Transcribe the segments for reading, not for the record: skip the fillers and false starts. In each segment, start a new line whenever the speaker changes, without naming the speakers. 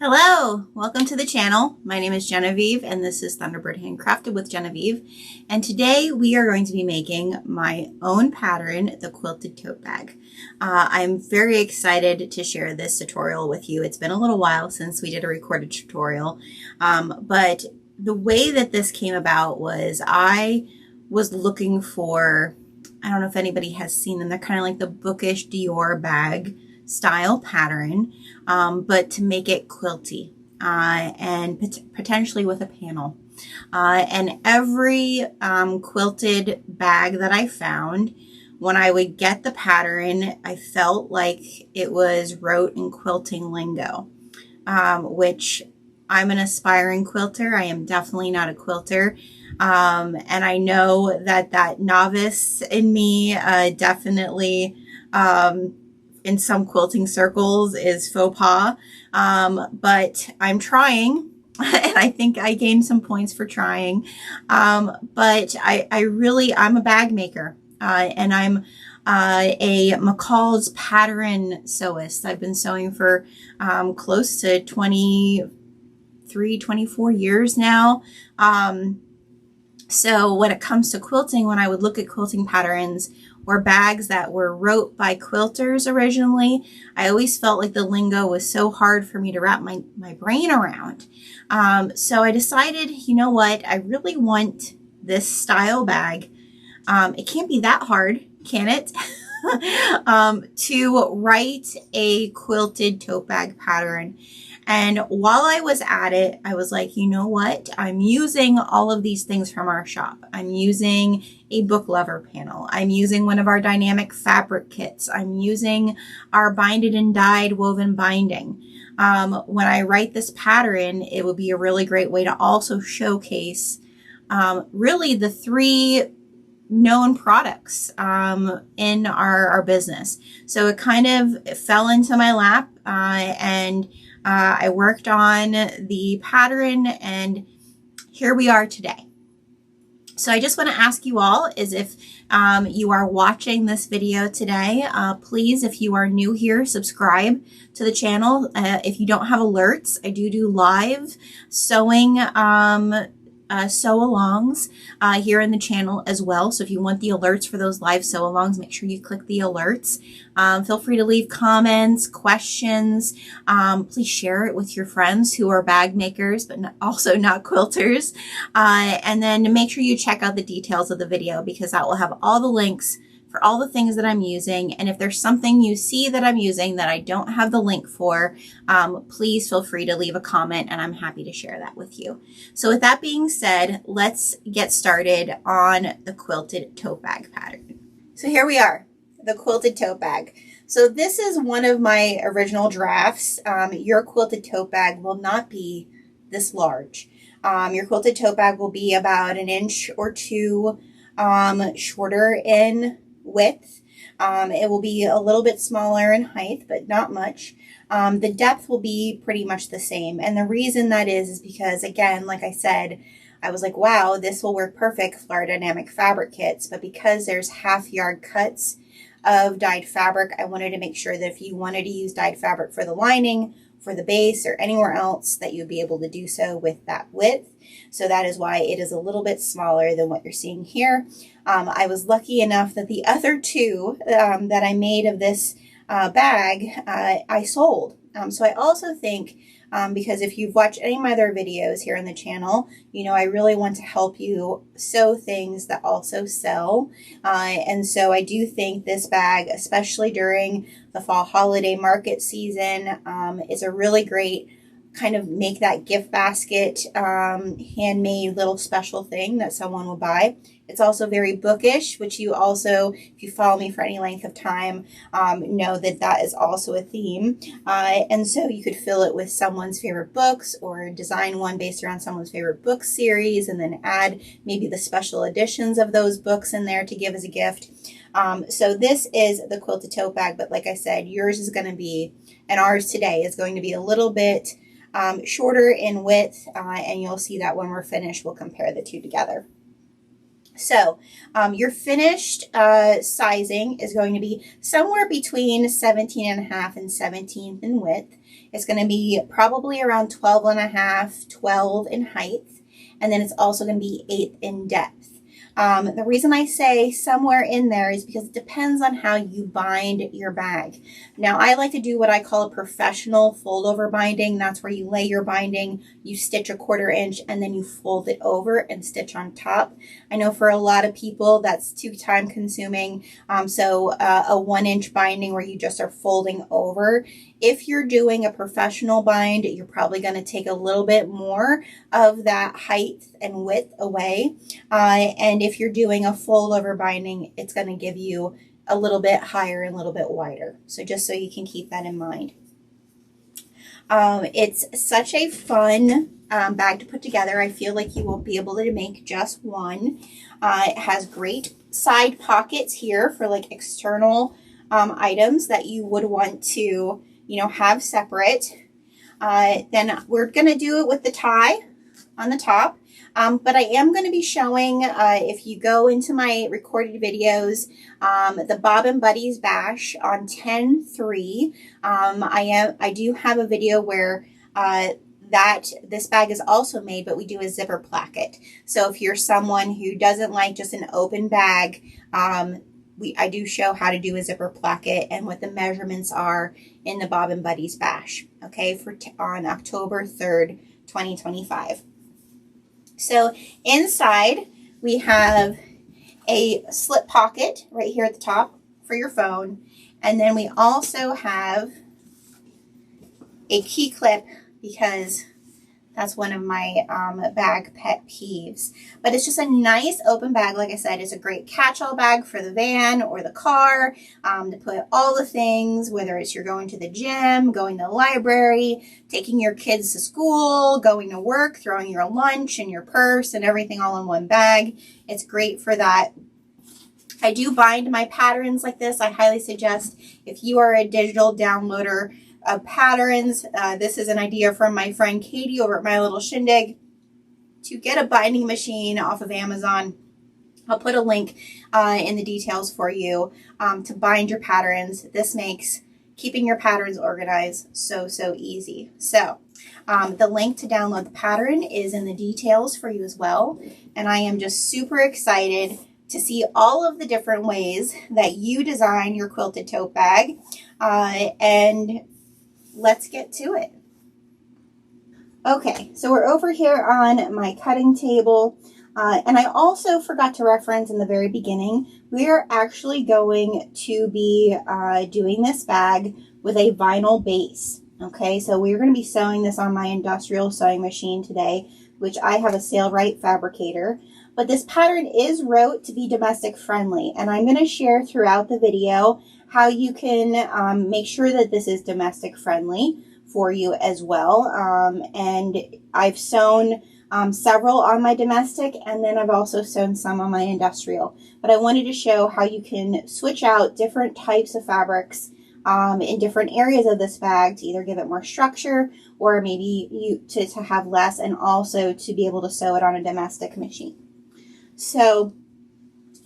Hello, welcome to the channel. My name is Genevieve and this is Thunderbird Handcrafted with Genevieve. And today we are going to be making my own pattern, the Quilted Tote Bag. I'm very excited to share this tutorial with you. It's been a little while since we did a recorded tutorial, but the way that this came about was I was looking for, I don't know if anybody has seen them, they're kind of like the bookish Dior bag style pattern, but to make it quilty and potentially with a panel. And every quilted bag that I found, when I would get the pattern, I felt like it was wrote in quilting lingo, which I'm an aspiring quilter. I am definitely not a quilter. And I know that that novice in me definitely in some quilting circles is faux pas, but I'm trying, and I think I gained some points for trying. But I'm a bag maker, and I'm a McCall's pattern sewist. I've been sewing for close to 23, 24 years now. So when it comes to quilting, when I would look at quilting patterns or bags that were wrote by quilters originally, I always felt like the lingo was so hard for me to wrap my brain around. So I decided, you know what, I really want this style bag. It can't be that hard, can it? To write a quilted tote bag pattern. And while I was at it, I was like, you know what? I'm using all of these things from our shop. I'm using a book lover panel. I'm using one of our dynamic fabric kits. I'm using our binded and dyed woven binding. When I write this pattern, it would be a really great way to also showcase really the three known products in our business. So it kind of fell into my lap, and I worked on the pattern, and here we are today. So I just want to ask you all is if you are watching this video today, please, if you are new here, subscribe to the channel. If you don't have alerts, I do live sewing sew-alongs here in the channel as well. So if you want the alerts for those live sew-alongs, make sure you click the alerts. Feel free to leave comments, questions. Please share it with your friends who are bag makers, but also not quilters. And then make sure you check out the details of the video, because that will have all the links for all the things that I'm using. And if there's something you see that I'm using that I don't have the link for, please feel free to leave a comment and I'm happy to share that with you. So with that being said, let's get started on the quilted tote bag pattern. So here we are, the quilted tote bag. So this is one of my original drafts. Your quilted tote bag will not be this large. Your quilted tote bag will be about 1 inch or 2 shorter in width. It will be a little bit smaller in height, but not much. The depth will be pretty much the same. And the reason that is because, again, like I said, I was like, wow, this will work perfect for our dynamic fabric kits. But because there's half-yard cuts of dyed fabric, I wanted to make sure that if you wanted to use dyed fabric for the lining, for the base, or anywhere else, that you'd be able to do so with that width. So that is why it is a little bit smaller than what you're seeing here. I was lucky enough that the other two that I made of this bag, I sold. So I also think, because if you've watched any of my other videos here on the channel, you know I really want to help you sew things that also sell. And so I do think this bag, especially during the fall holiday market season, is a really great kind of make that gift basket, handmade little special thing that someone will buy. It's also very bookish, which you also, if you follow me for any length of time, know that that is also a theme. And so you could fill it with someone's favorite books, or design one based around someone's favorite book series, and then add maybe the special editions of those books in there to give as a gift. So this is the quilted tote bag, but like I said, yours is going to be, and ours today is going to be a little bit shorter in width, and you'll see that when we're finished, we'll compare the two together. So your finished sizing is going to be somewhere between 17.5 and 17 in width. It's going to be probably around 12 and a half, 12 in height. And then it's also going to be 8 in depth. The reason I say somewhere in there is because it depends on how you bind your bag. Now, I like to do what I call a professional fold over binding. That's where you lay your binding, you stitch a 1/4 inch, and then you fold it over and stitch on top. I know for a lot of people that's too time consuming. So a 1 inch binding where you just are folding over. If you're doing a professional bind, you're probably going to take a little bit more of that height and width away. And if you're doing a fold over binding, it's going to give you a little bit higher and a little bit wider. So just so you can keep that in mind. It's such a fun bag to put together. I feel like you won't be able to make just one. It has great side pockets here for like external items that you would want to, you know, have separate. Then we're going to do it with the tie on the top. But I am going to be showing, if you go into my recorded videos, the Bob and Buddies bash on 10/3. I do have a video where this bag is also made, but we do a zipper placket. So if you're someone who doesn't like just an open bag, I do show how to do a zipper placket and what the measurements are in the Bob and Buddies bash. Okay, on October 3rd, 2025. So inside we have a slip pocket right here at the top for your phone. And then we also have a key clip because that's one of my bag pet peeves. But it's just a nice open bag. Like I said, it's a great catch-all bag for the van or the car to put all the things, whether it's you're going to the gym, going to the library, taking your kids to school, going to work, throwing your lunch and your purse and everything all in one bag. It's great for that. I do bind my patterns like this. I highly suggest if you are a digital downloader of patterns. This is an idea from my friend Katie over at My Little Shindig to get a binding machine off of Amazon. I'll put a link in the details for you to bind your patterns. This makes keeping your patterns organized so easy. So the link to download the pattern is in the details for you as well. And I am just super excited to see all of the different ways that you design your quilted tote bag. And let's get to it. Okay, so we're over here on my cutting table. And I also forgot to reference in the very beginning, we are actually going to be doing this bag with a vinyl base. Okay, so we're going to be sewing this on my industrial sewing machine today, which I have a Sailrite Fabricator. But this pattern is wrote to be domestic friendly, and I'm going to share throughout the video how you can make sure that this is domestic friendly for you as well. And I've sewn several on my domestic, and then I've also sewn some on my industrial. But I wanted to show how you can switch out different types of fabrics in different areas of this bag to either give it more structure or maybe to have less, and also to be able to sew it on a domestic machine. So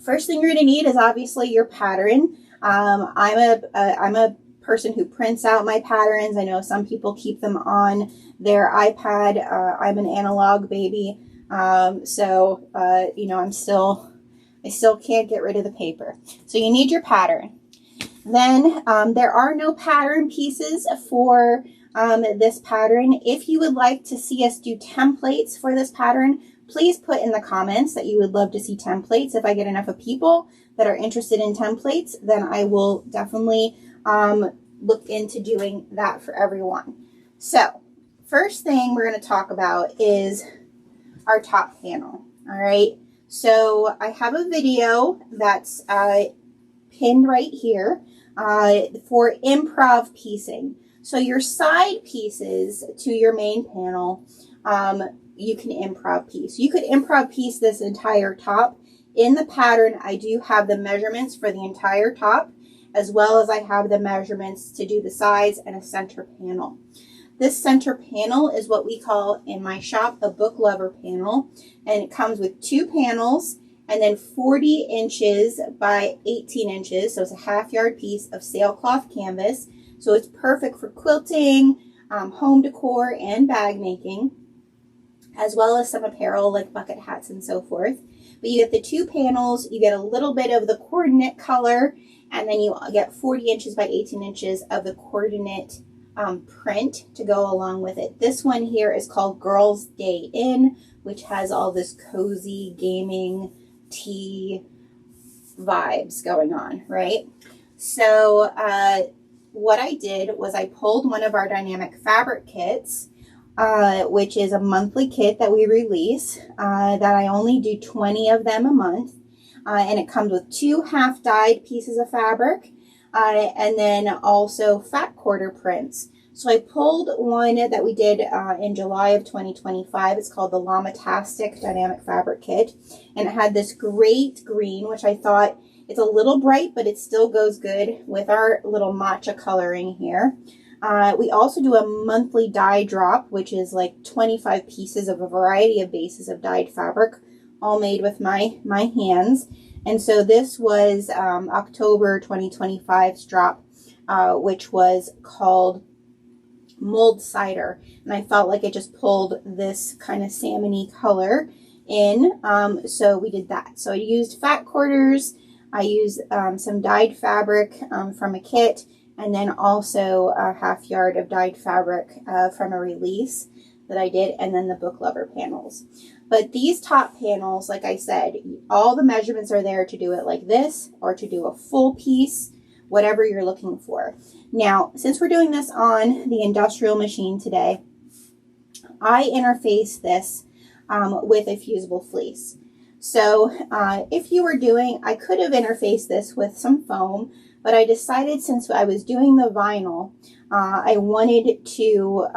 first thing you're going to need is obviously your pattern. I'm a person who prints out my patterns. I know some people keep them on their iPad. I'm an analog baby. You know, I still can't get rid of the paper. So you need your pattern. Then there are no pattern pieces for this pattern. If you would like to see us do templates for this pattern, please put in the comments that you would love to see templates. If I get enough of people that are interested in templates, then I will definitely look into doing that for everyone. So first thing we're going to talk about is our top panel. All right. So I have a video that's pinned right here for improv piecing. So your side pieces to your main panel, you can improv piece. You could improv piece this entire top. In the pattern, I do have the measurements for the entire top, as well as I have the measurements to do the sides and a center panel. This center panel is what we call in my shop a book lover panel, and it comes with 2 panels and then 40 inches by 18 inches, so it's a 1/2 yard piece of sailcloth canvas. So it's perfect for quilting, home decor and bag making, as well as some apparel like bucket hats and so forth. But you get the 2 panels, you get a little bit of the coordinate color, and then you get 40 inches by 18 inches of the coordinate print to go along with it. This one here is called Girls Day In, which has all this cozy gaming tea vibes going on, right? So what I did was I pulled one of our dynamic fabric kits, which is a monthly kit that we release, that I only do 20 of them a month. And it comes with 2 half-dyed pieces of fabric, and then also fat quarter prints. So I pulled one that we did in July of 2025. It's called the Llama-tastic Dynamic Fabric Kit. And it had this great green, which I thought it's a little bright, but it still goes good with our little matcha coloring here. We also do a monthly dye drop, which is like 25 pieces of a variety of bases of dyed fabric, all made with my hands. And so this was October 2025's drop, which was called Mulled Cider. And I felt like it just pulled this kind of salmon-y color in. So we did that. So I used fat quarters. I used some dyed fabric from a kit, and then also a half yard of dyed fabric from a release that I did, and then the book lover panels. But these top panels, like I said, all the measurements are there to do it like this or to do a full piece, whatever you're looking for. Now, since we're doing this on the industrial machine today, I interface this with a fusible fleece. So if you were doing, I could have interfaced this with some foam, but I decided since I was doing the vinyl, I wanted to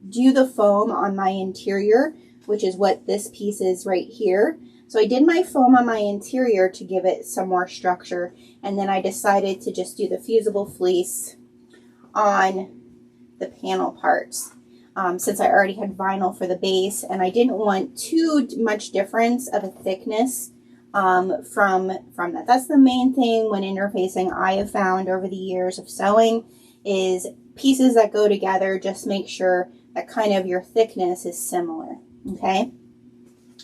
do the foam on my interior, which is what this piece is right here. So I did my foam on my interior to give it some more structure, and then I decided to just do the fusible fleece on the panel parts. Since I already had vinyl for the base, and I didn't want too much difference of a thickness from that. That's the main thing when interfacing I have found over the years of sewing, is pieces that go together, just make sure that kind of your thickness is similar, okay?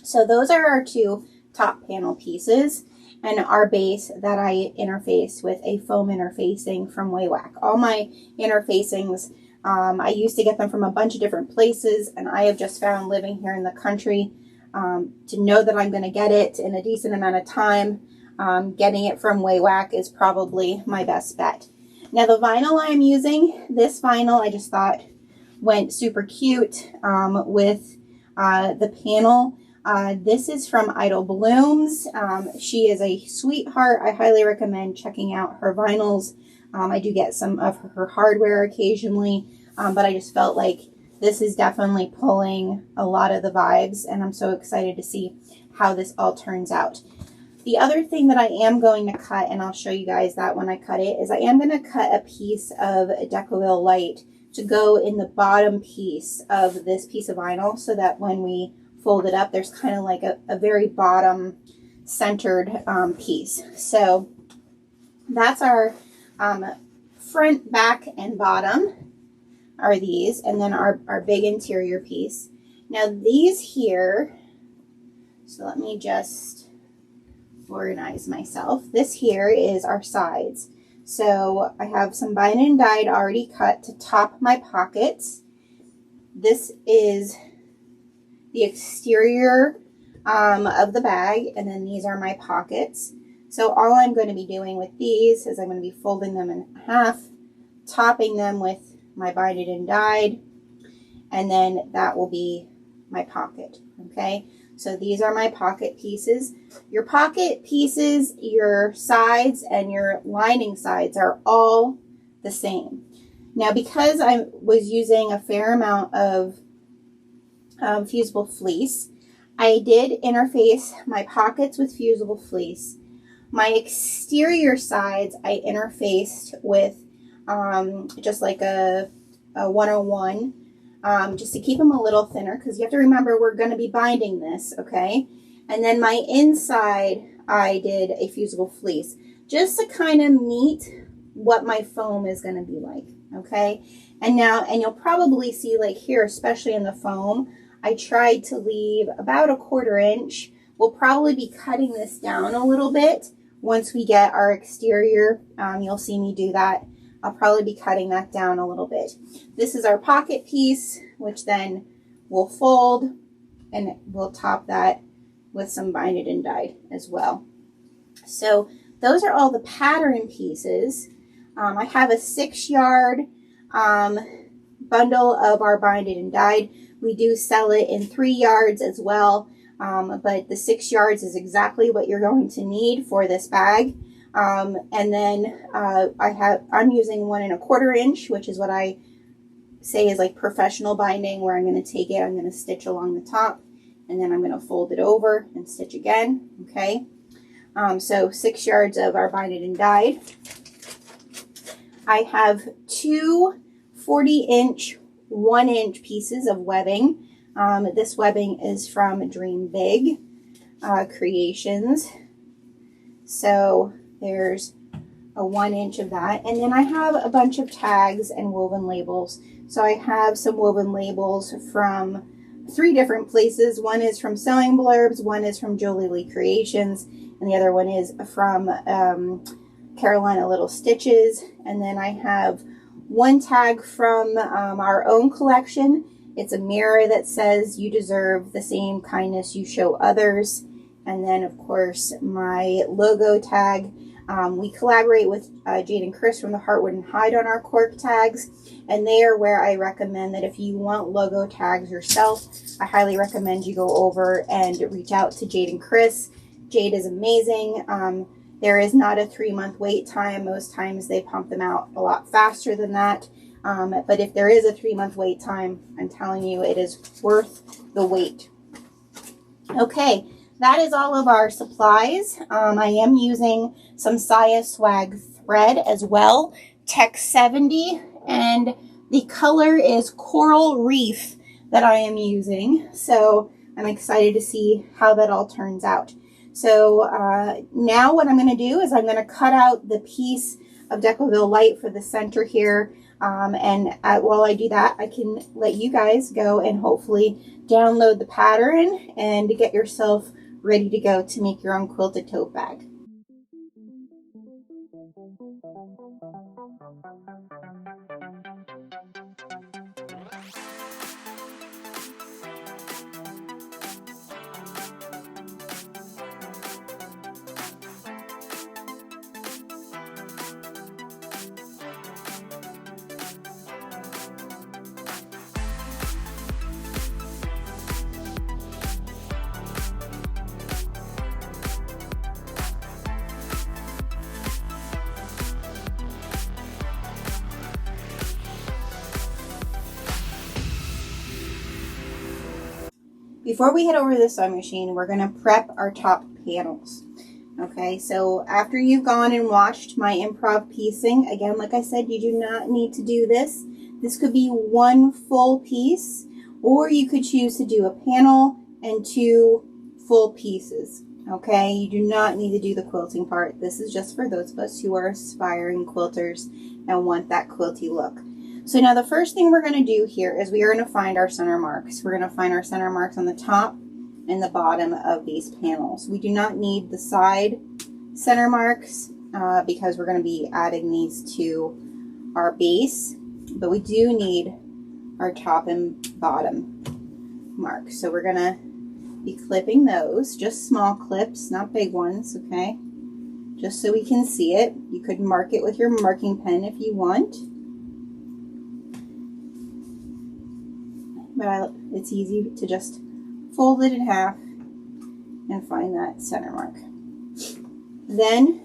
So those are our 2 top panel pieces, and our base that I interface with a foam interfacing from Waywack. All my interfacings, I used to get them from a bunch of different places, and I have just found, living here in the country, to know that I'm going to get it in a decent amount of time. Getting it from Waywack is probably my best bet. Now the vinyl I'm using, this vinyl I just thought went super cute with the panel. This is from Idle Blooms. She is a sweetheart. I highly recommend checking out her vinyls. I do get some of her hardware occasionally, but I just felt like this is definitely pulling a lot of the vibes, and I'm so excited to see how this all turns out. The other thing that I am going to cut, and I'll show you guys that when I cut it, is I am going to cut a piece of Decoville Light to go in the bottom piece of this piece of vinyl, so that when we fold it up, there's kind of like a very bottom centered piece. So that's our front, back, and bottom are these, and then our big interior piece. Now these here, so let me just organize myself. This here is our sides. So I have some bind and dyed already cut to top my pockets. This is the exterior of the bag, and then these are my pockets. So all I'm going to be doing with these is I'm going to be folding them in half, topping them with my binded and dyed, and then that will be my pocket, okay? So these are my pocket pieces. Your pocket pieces, your sides, and your lining sides are all the same. Now, because I was using a fair amount of fusible fleece, I did interface my pockets with fusible fleece. My exterior sides I interfaced with just like a 101, just to keep them a little thinner, because you have to remember we're going to be binding this, okay? And then my inside I did a fusible fleece, just to kind of meet what my foam is going to be like, okay? And you'll probably see like here, especially in the foam, I tried to leave about a 1/4 inch. We'll probably be cutting this down a little bit once we get our exterior. You'll see me do that. I'll probably be cutting that down a little bit. This is our pocket piece, which then we'll fold, and we'll top that with some binded and dyed as well. So those are all the pattern pieces. I have a 6-yard bundle of our binded and dyed. We do sell it in 3 yards as well, but the 6 yards is exactly what you're going to need for this bag. And then I'm using 1 1/4 inch, which is what I say is like professional binding, where I'm going to take it, I'm going to stitch along the top, and then I'm going to fold it over and stitch again. Okay. So 6 yards of our binded and dyed. I have 2 40-inch, 1-inch pieces of webbing. This webbing is from Dream Big Creations. So there's a 1 inch of that. And then I have a bunch of tags and woven labels. So I have some woven labels from 3 different places. One is from Sewing Blurbs, one is from Jolie Lee Creations, and the other one is from Carolina Little Stitches. And then I have 1 tag from our own collection. It's a mirror that says, "You deserve the same kindness you show others." And then, of course, my logo tag. We collaborate with Jade and Chris from the Heartwood and Hide on our cork tags, and they are where I recommend that if you want logo tags yourself, I highly recommend you go over and reach out to Jade and Chris. Jade is amazing. There is not a 3-month wait time. Most times they pump them out a lot faster than that. But if there is a 3-month wait time, I'm telling you, it is worth the wait. Okay. That is all of our supplies. I am using some Saya Swag thread as well, Tech 70, and the color is Coral Reef that I am using. So I'm excited to see how that all turns out. So now what I'm going to do is I'm going to cut out the piece of Decoville Light for the center here. While I do that, I can let you guys go and hopefully download the pattern and get yourself ready to go to make your own quilted tote bag. Before we head over to the sewing machine, we're going to prep our top panels. Okay, so after you've gone and watched my improv piecing, again, like I said, you do not need to do this. This could be 1 full piece, or you could choose to do a panel and 2 full pieces. Okay, you do not need to do the quilting part. This is just for those of us who are aspiring quilters and want that quilty look. So now the first thing we're going to do here is we are going to find our center marks. We're going to find our center marks on the top and the bottom of these panels. We do not need the side center marks because we're going to be adding these to our base, but we do need our top and bottom marks. So we're going to be clipping those, just small clips, not big ones, okay? Just so we can see it. You could mark it with your marking pen if you want. But it's easy to just fold it in half and find that center mark. Then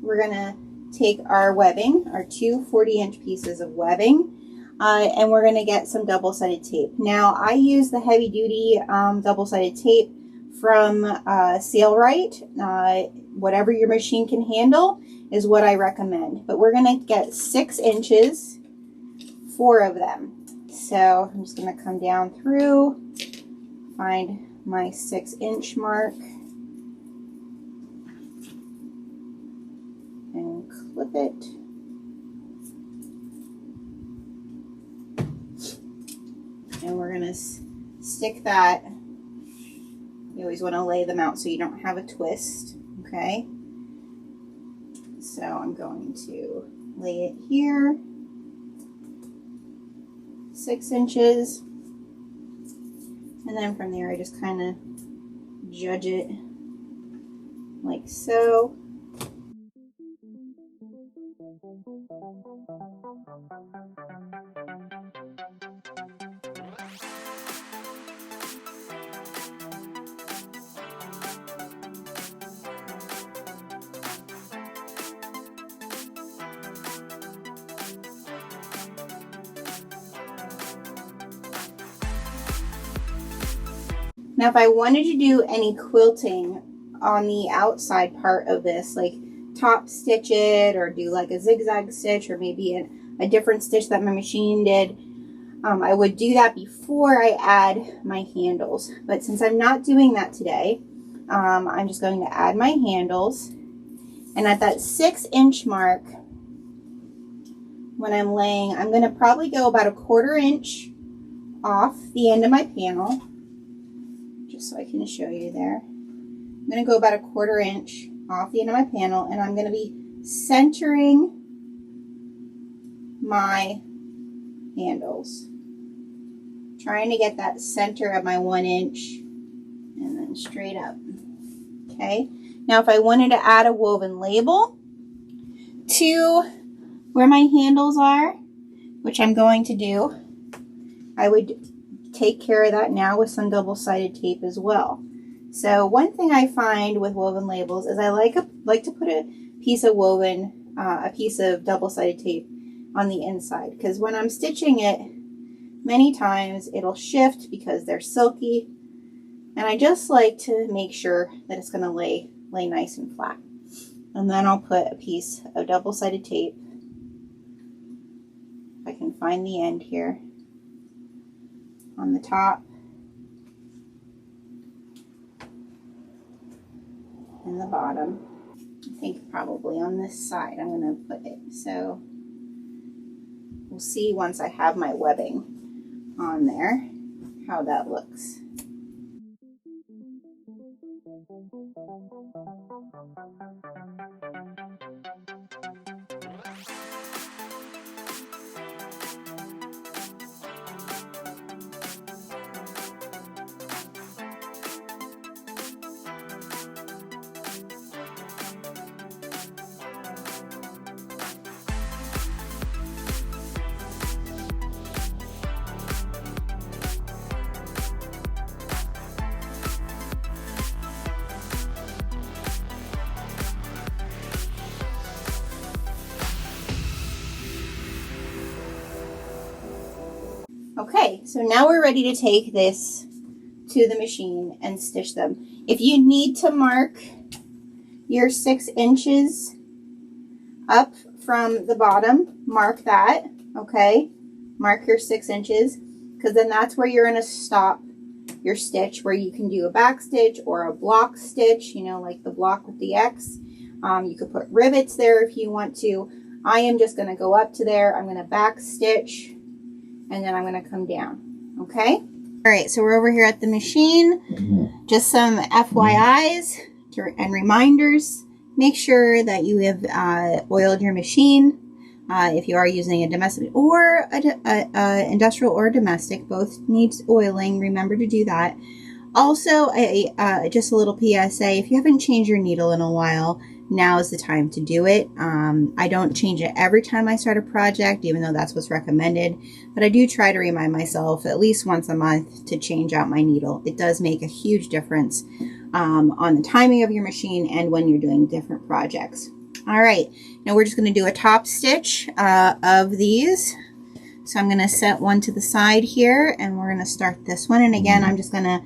we're going to take our webbing, our 2 40-inch pieces of webbing, and we're going to get some double-sided tape. Now, I use the heavy-duty double-sided tape from Sailrite. Whatever your machine can handle is what I recommend. But we're going to get 6 inches, 4 of them. So I'm just going to come down through, find my 6-inch mark, and clip it. And we're going to stick that. You always want to lay them out so you don't have a twist, okay? So I'm going to lay it here, 6 inches, and then from there I just kind of judge it like so. Now if I wanted to do any quilting on the outside part of this, like top stitch it or do like a zigzag stitch or maybe a different stitch that my machine did, I would do that before I add my handles. But since I'm not doing that today, I'm just going to add my handles. And at that 6-inch mark, when I'm laying, I'm going to probably go about a 1/4 inch off the end of my panel. So I can show you there. I'm going to go about a 1/4 inch off the end of my panel, and I'm going to be centering my handles, trying to get that center of my 1 inch and then straight up. Okay, now if I wanted to add a woven label to where my handles are, which I'm going to do, I would take care of that now with some double-sided tape as well. So one thing I find with woven labels is I like to put a piece of woven, a piece of double-sided tape on the inside, because when I'm stitching it, many times it'll shift because they're silky, and I just like to make sure that it's going to lay nice and flat. And then I'll put a piece of double-sided tape, if I can find the end here, on the top and the bottom. I think probably on this side I'm going to put it. So we'll see once I have my webbing on there how that looks. Okay, so now we're ready to take this to the machine and stitch them. If you need to mark your 6 inches up from the bottom, mark that, okay? Mark your 6 inches, because then that's where you're going to stop your stitch, where you can do a back stitch or a block stitch, you know, like the block with the X. You could put rivets there if you want to. I am just going to go up to there. I'm going to back stitch, and then I'm going to come down, okay? All right, so we're over here at the machine. Just some FYIs and reminders. Make sure that you have oiled your machine. If you are using a domestic or industrial or domestic, both needs oiling. Remember to do that. Also, just a little PSA, if you haven't changed your needle in a while, now is the time to do it. I don't change it every time I start a project, even though that's what's recommended, but I do try to remind myself at least once a month to change out my needle. It does make a huge difference on the timing of your machine and when you're doing different projects. All right, now we're just going to do a top stitch of these. So I'm going to set one to the side here, and we're going to start this one. And again, I'm just going to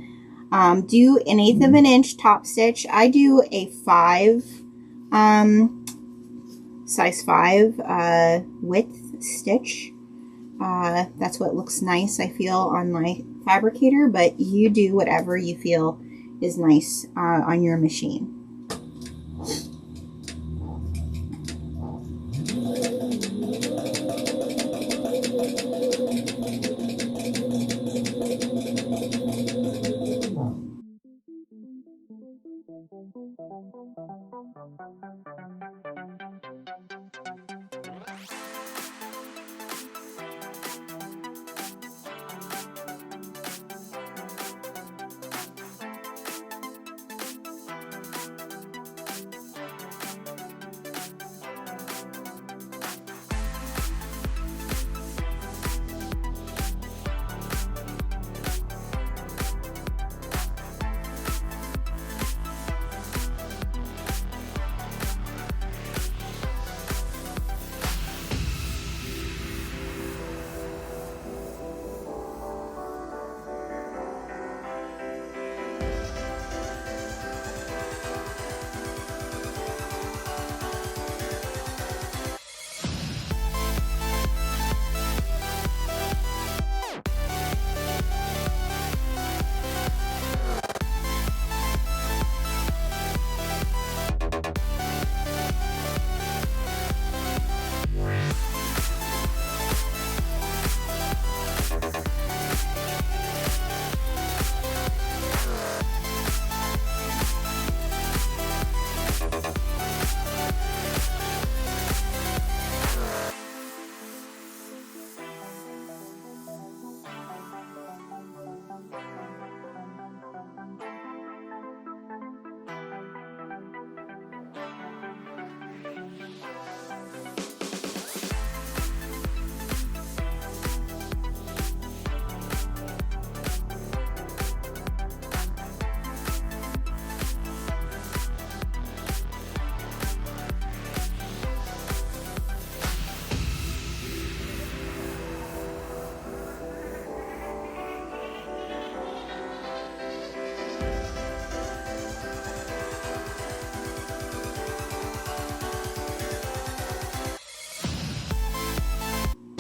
do 1/8 of an inch top stitch. I do a 5, size 5 width stitch. That's what looks nice, I feel, on my Fabricator, but you do whatever you feel is nice on your machine.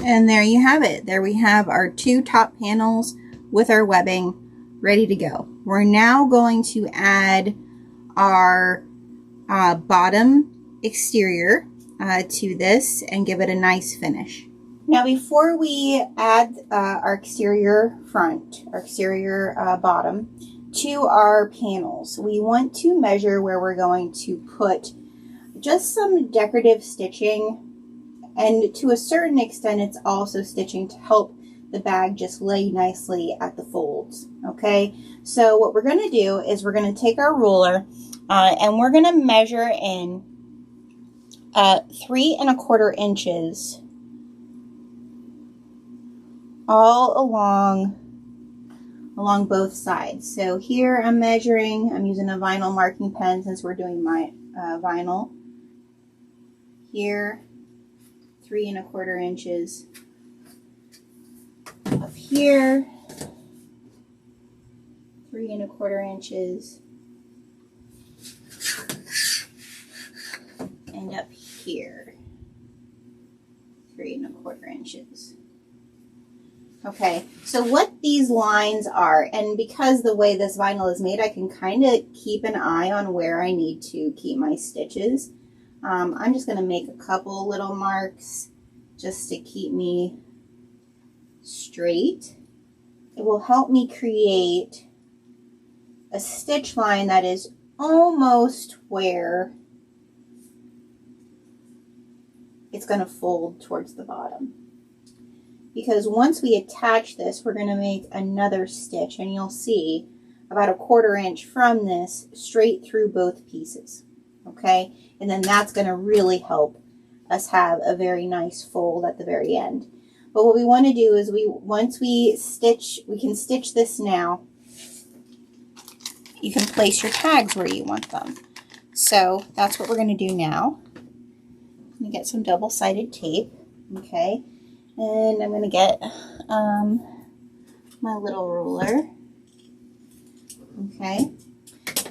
And there you have it. There we have our 2 top panels with our webbing ready to go. We're now going to add our bottom exterior to this and give it a nice finish. Now before we add our exterior front, our exterior bottom to our panels, we want to measure where we're going to put just some decorative stitching, and to a certain extent it's also stitching to help the bag just lay nicely at the folds. Okay, so what we're going to do is we're going to take our ruler and we're going to measure in 3 1/4 inches all along both sides. So here I'm measuring, I'm using a vinyl marking pen since we're doing my vinyl. Here 3 1/4 inches. Up here 3 1/4 inches. And up here 3 1/4 inches. Okay, so what these lines are, and because the way this vinyl is made, I can kind of keep an eye on where I need to keep my stitches. I'm just going to make a couple little marks just to keep me straight. It will help me create a stitch line that is almost where it's going to fold towards the bottom. Because once we attach this, we're going to make another stitch, and you'll see about 1/4 inch from this straight through both pieces. Okay, and then that's going to really help us have a very nice fold at the very end. But what we want to do is once we stitch, we can stitch this now. You can place your tags where you want them. So that's what we're going to do now. I'm going to get some double-sided tape. Okay. And I'm going to get my little ruler. Okay,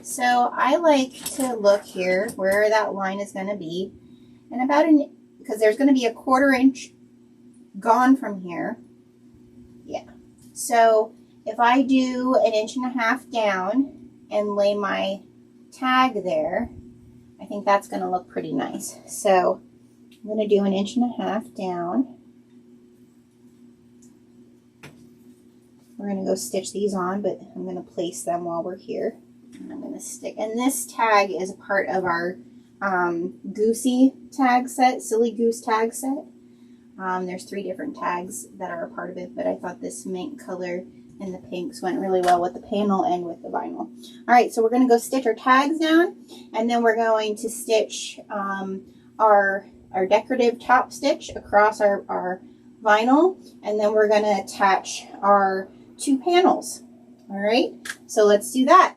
so I like to look here where that line is going to be, and because there's going to be 1/4 inch gone from here. Yeah, so if I do 1.5 inches down and lay my tag there, I think that's going to look pretty nice. So I'm going to do 1.5 inches down. We're going to go stitch these on, but I'm going to place them while we're here. And I'm going to stick. And this tag is a part of our Goosey tag set, Silly Goose tag set. There's 3 different tags that are a part of it, but I thought this mint color and the pinks went really well with the panel and with the vinyl. All right, so we're going to go stitch our tags down, and then we're going to stitch our decorative top stitch across our vinyl, and then we're going to attach our 2 panels. All right, so let's do that.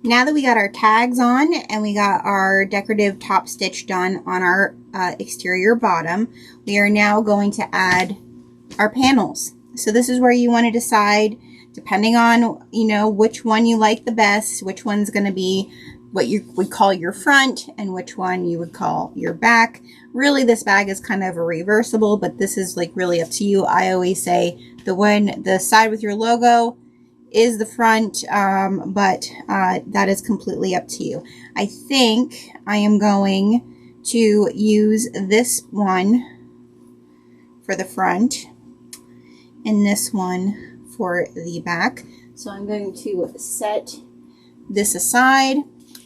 Now that we got our tags on and we got our decorative top stitch done on our exterior bottom, we are now going to add our panels. So this is where you want to decide, depending on, you know, which one you like the best, which one's going to be what you would call your front and which one you would call your back. Really, this bag is kind of a reversible, but this is like really up to you. I always say the side with your logo is the front, but that is completely up to you. I think I am going to use this one for the front and this one for the back. So I'm going to set this aside.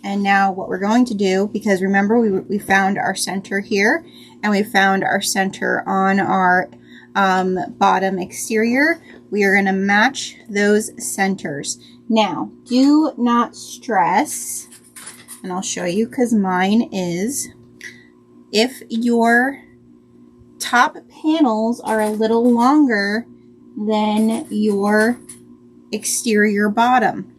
And now what we're going to do, because remember we found our center here and we found our center on our bottom exterior, we are going to match those centers. Now, do not stress, and I'll show you because mine is, if your top panels are a little longer than your exterior bottom,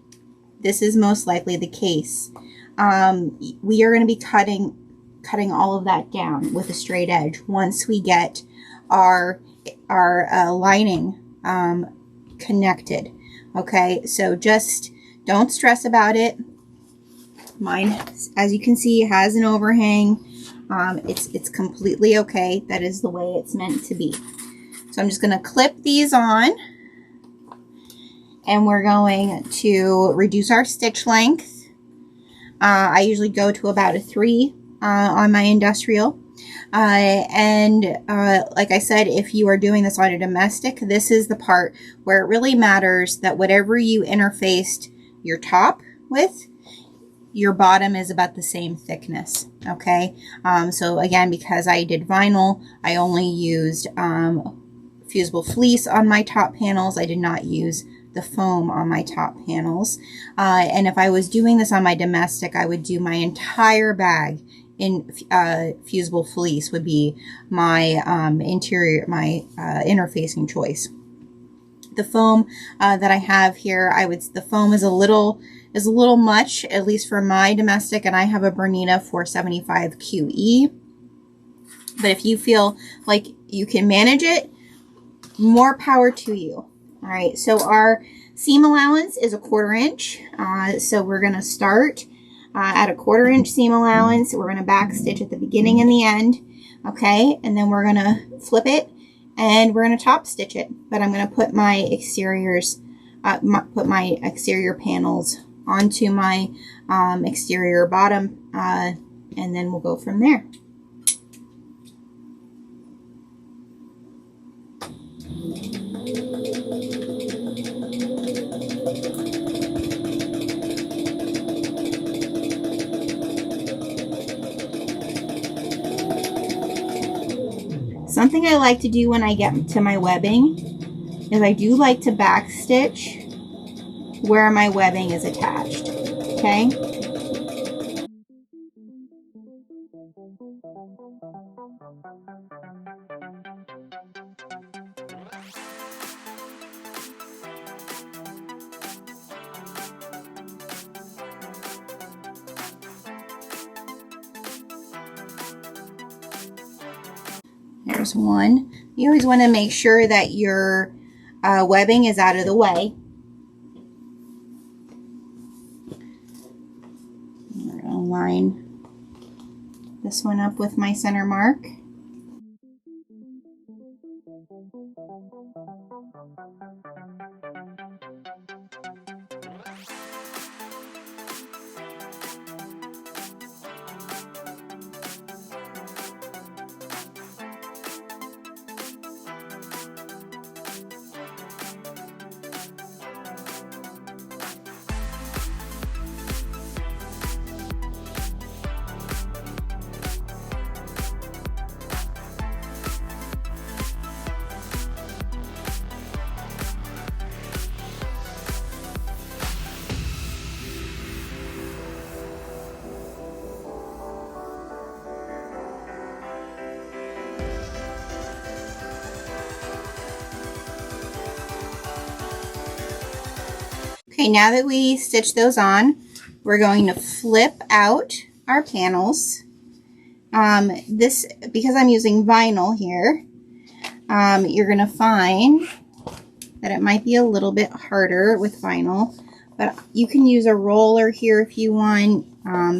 this is most likely the case. We are going to be cutting all of that down with a straight edge once we get our lining connected. Okay, so just don't stress about it. Mine, as you can see, has an overhang. It's completely okay. That is the way it's meant to be. So I'm just going to clip these on, and we're going to reduce our stitch length. I usually go to about a 3 on my industrial. Like I said, if you are doing this on a domestic, this is the part where it really matters that whatever you interfaced your top with, your bottom is about the same thickness. Okay. So again, because I did vinyl, I only used fusible fleece on my top panels. I did not use the foam on my top panels. And if I was doing this on my domestic, I would do my entire bag in fusible fleece would be my interfacing choice. The foam that I have here, the foam is a little much, at least for my domestic, and I have a Bernina 475 QE. But if you feel like you can manage it, more power to you. All right, so our seam allowance is a 1/4 inch. So we're going to start at a 1/4 inch seam allowance. We're going to back stitch at the beginning and the end. Okay, and then we're going to flip it and we're going to top stitch it. But I'm going to put my exteriors, put my exterior panels onto my exterior bottom, and then we'll go from there. Something I like to do when I get to my webbing is I do like to back stitch where my webbing is attached. Okay? There's one. You always want to make sure that your webbing is out of the way. I'm going to line this one up with my center mark. Okay, now that we stitch those on, we're going to flip out our panels. Because I'm using vinyl here, you're going to find that it might be a little bit harder with vinyl, but you can use a roller here if you want,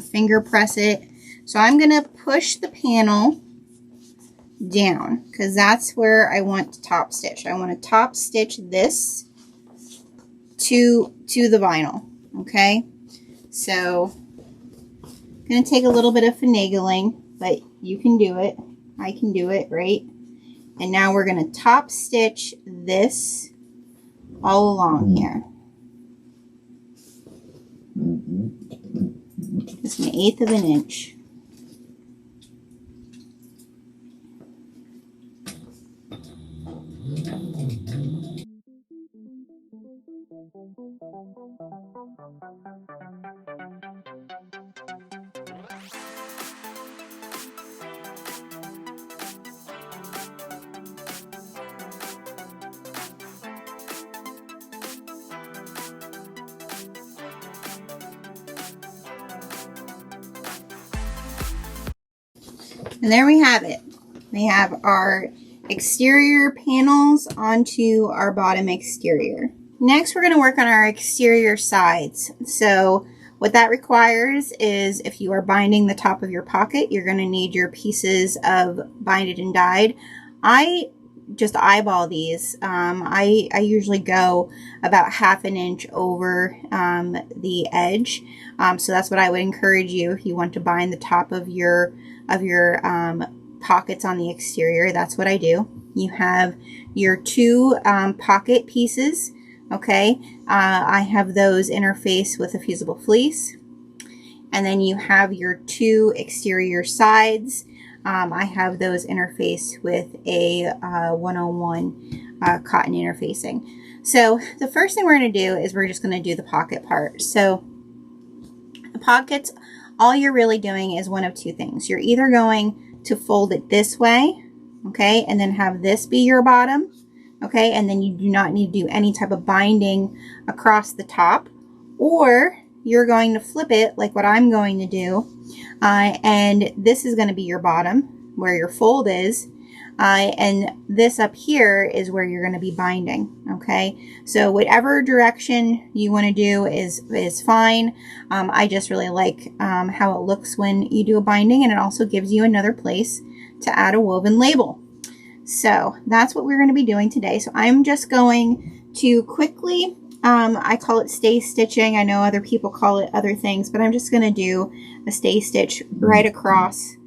finger press it. So I'm going to push the panel down because that's where I want to top stitch. I want to top stitch this to the vinyl. Okay, so I'm going to take a little bit of finagling, but you can do it. I can do it, right? And now we're going to top stitch this all along here. 1/8 of an inch. And there we have it. We have our exterior panels onto our bottom exterior. Next, we're going to work on our exterior sides. So what that requires is, if you are binding the top of your pocket, you're going to need your pieces of binded and dyed. I just eyeball these. I usually go about 1/2 inch over the edge. So that's what I would encourage you if you want to bind the top of your pockets on the exterior. That's what I do. You have your 2 pocket pieces. Okay, I have those interface with a fusible fleece. And then you have your 2 exterior sides. I have those interfaced with a 101 cotton interfacing. So the first thing we're going to do is we're just going to do the pocket part. So the pockets, all you're really doing is one of 2 things. You're either going to fold it this way, okay, and then have this be your bottom, okay, and then you do not need to do any type of binding across the top, or you're going to flip it like what I'm going to do, and this is going to be your bottom where your fold is, and this up here is where you're going to be binding. Okay, so whatever direction you want to do is fine. I just really like how it looks when you do a binding, and it also gives you another place to add a woven label. So that's what we're going to be doing today. So I'm just going to quickly, I call it stay stitching. I know other people call it other things, but I'm just going to do a stay stitch right across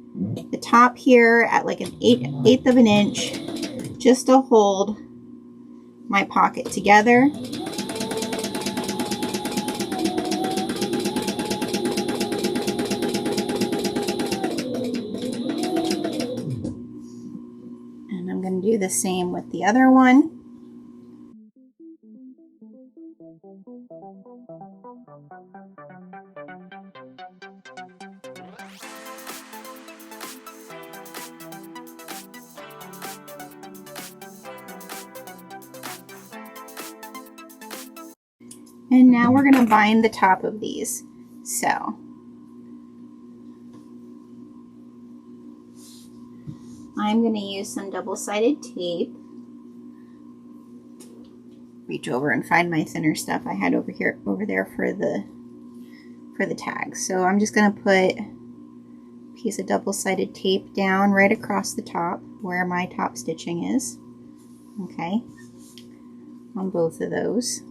the top here at like an eighth of an inch, just to hold my pocket together. And I'm going to do the same with the other one. And now we're going to bind the top of these. So I'm going to use some double-sided tape. Reach over and find my thinner stuff I had over there for the tags. So I'm just going to put a piece of double-sided tape down right across the top where my top stitching is. Okay, on both of those.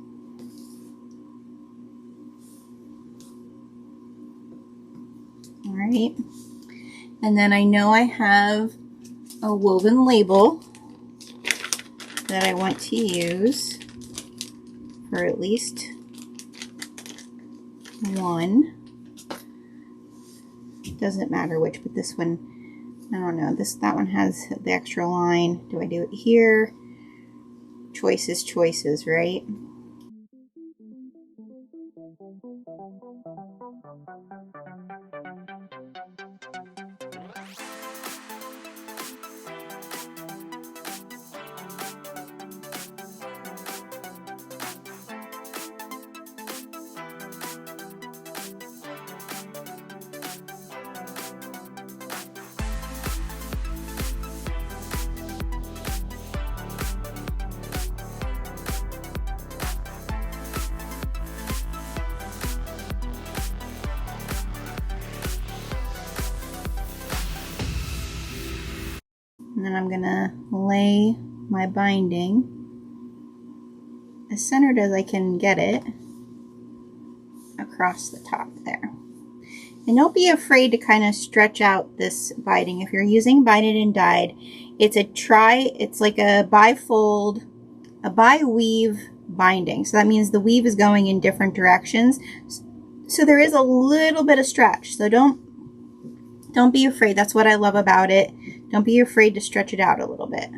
All right, and then I know I have a woven label that I want to use for at least one. Doesn't matter which, but this one, I don't know, that one has the extra line. Do I do it here? Choices, right? And then I'm gonna lay my binding as centered as I can get it across the top there. And don't be afraid to kind of stretch out this binding. If you're using binded and dyed, it's like a bifold, a bi-weave binding. So that means the weave is going in different directions. So there is a little bit of stretch, so don't be afraid. That's what I love about it. Don't be afraid to stretch it out a little bit.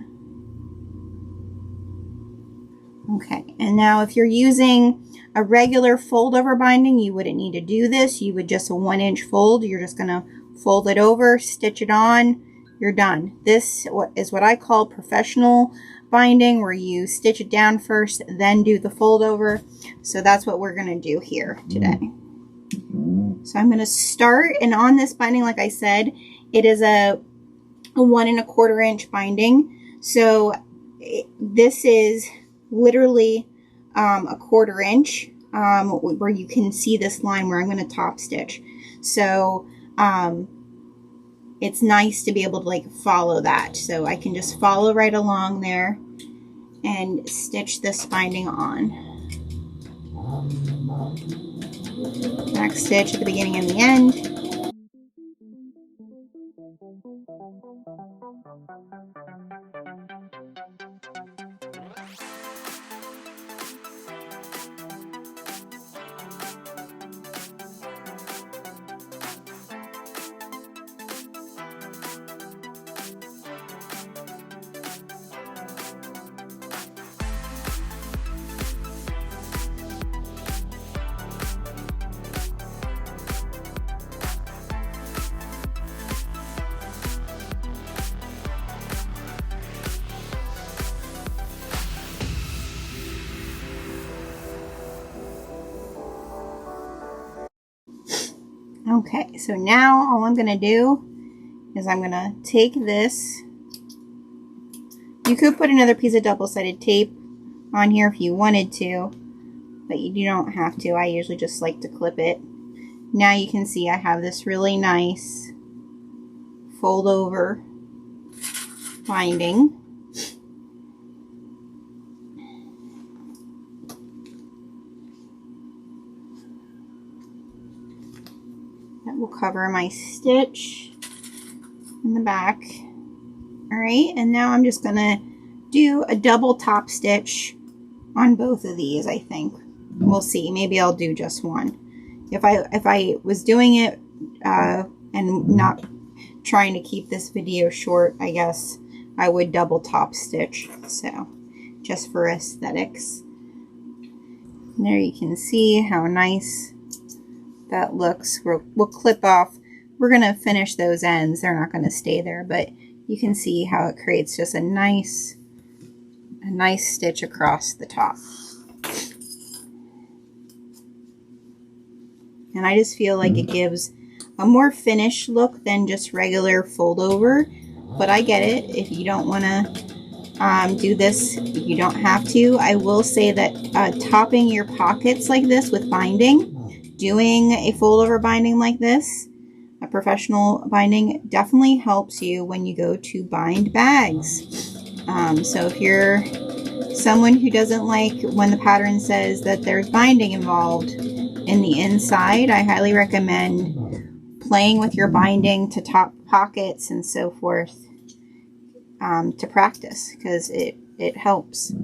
Okay, and now if you're using a regular fold over binding, you wouldn't need to do this. You would just a 1-inch fold. You're just gonna fold it over, stitch it on, you're done. This is what I call professional binding, where you stitch it down first, then do the fold over. So that's what we're gonna do here today. So I'm gonna start, and on this binding, like I said, it is a 1 1/4 inch binding. So this is literally a 1/4 inch, where you can see this line where I'm going to top stitch. So it's nice to be able to like follow that. So I can just follow right along there and stitch this binding on. Back stitch at the beginning and the end. Okay, so now all I'm going to do is I'm going to take this. You could put another piece of double-sided tape on here if you wanted to, but you don't have to. I usually just like to clip it. Now you can see I have this really nice fold over binding. That will cover my stitch in the back. Alright, and now I'm just going to do a double top stitch on both of these, I think. We'll see. Maybe I'll do just one. If I was doing it and not trying to keep this video short, I guess I would double top stitch. So, just for aesthetics. And there you can see how nice that looks. We'll clip off. We're going to finish those ends. They're not going to stay there, but you can see how it creates just a nice stitch across the top. And I just feel like it gives a more finished look than just regular fold over, but I get it. If you don't want to do this, you don't have to. I will say that topping your pockets like this with binding, doing a fold over binding like this, a professional binding, definitely helps you when you go to bind bags. So if you're someone who doesn't like when the pattern says that there's binding involved in the inside, I highly recommend playing with your binding to top pockets and so forth to practice, because it helps.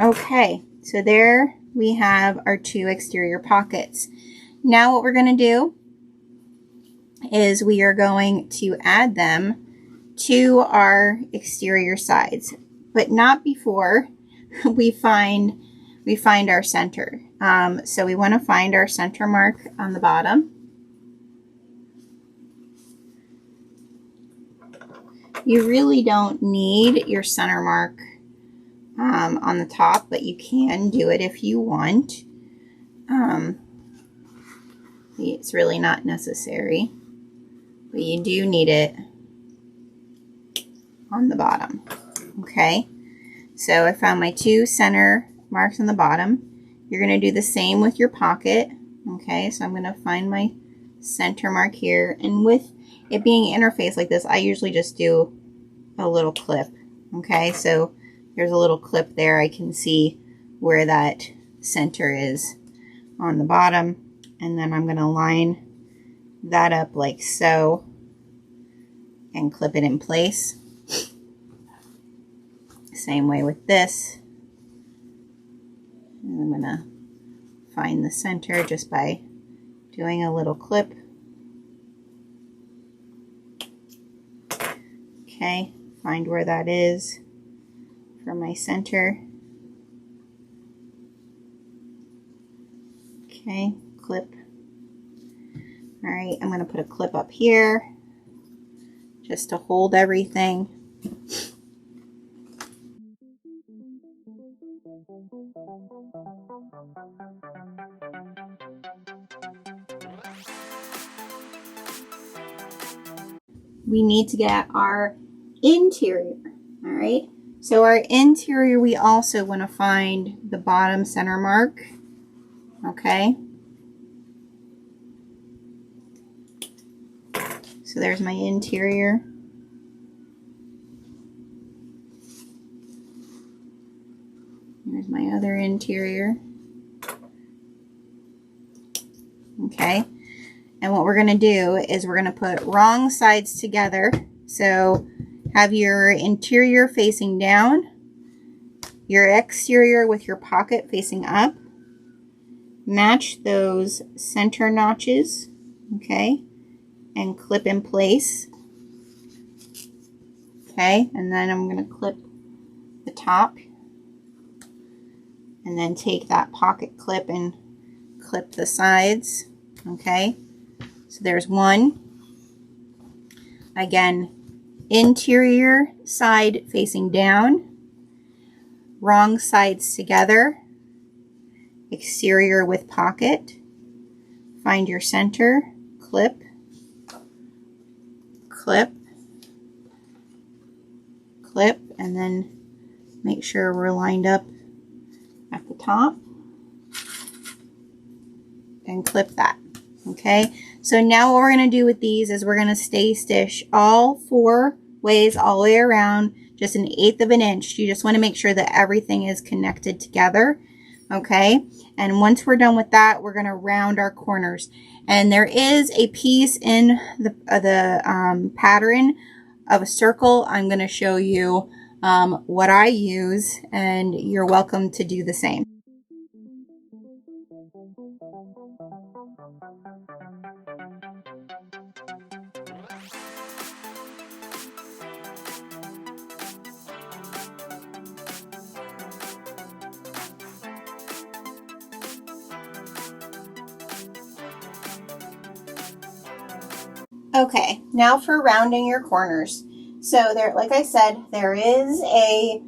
Okay, so there we have our 2 exterior pockets. Now what we're going to do is we are going to add them to our exterior sides, but not before we find our center. So we want to find our center mark on the bottom. You really don't need your center mark on the top, but you can do it if you want. It's really not necessary, but you do need it on the bottom. Okay, so I found my 2 center marks on the bottom. You're going to do the same with your pocket. Okay, so I'm going to find my center mark here, and with it being interfaced like this, I usually just do a little clip. Okay, so there's a little clip there. I can see where that center is on the bottom, and then I'm going to line that up like so and clip it in place. Same way with this. And I'm going to find the center just by doing a little clip. Okay, find where that is for my center. Okay, clip. All right, I'm going to put a clip up here just to hold everything. We need to get our interior. All right, so our interior, we also want to find the bottom center mark. Okay, so there's my interior. There's my other interior. Okay, and what we're going to do is we're going to put wrong sides together. So have your interior facing down, your exterior with your pocket facing up. Match those center notches, okay, and clip in place. Okay, and then I'm going to clip the top, and then take that pocket clip and clip the sides. Okay, so there's one. Again, interior side facing down, wrong sides together, exterior with pocket, find your center, clip, clip, clip, and then make sure we're lined up at the top, and clip that. Okay, so now what we're going to do with these is we're going to stay stitch all 4 ways all the way around, just 1/8 of an inch. You just want to make sure that everything is connected together. Okay, and once we're done with that, we're going to round our corners. And there is a piece in the pattern of a circle. I'm going to show you what I use, and you're welcome to do the same. Okay, now for rounding your corners. So there, like I said, there is a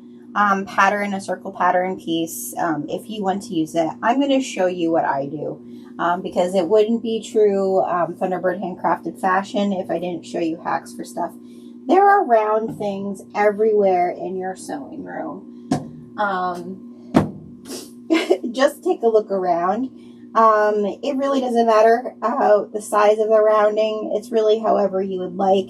pattern, a circle pattern piece, if you want to use it. I'm going to show you what I do, because it wouldn't be true Thunderbird handcrafted fashion if I didn't show you hacks for stuff. There are round things everywhere in your sewing room. Just take a look around. It really doesn't matter the size of the rounding. It's really however you would like.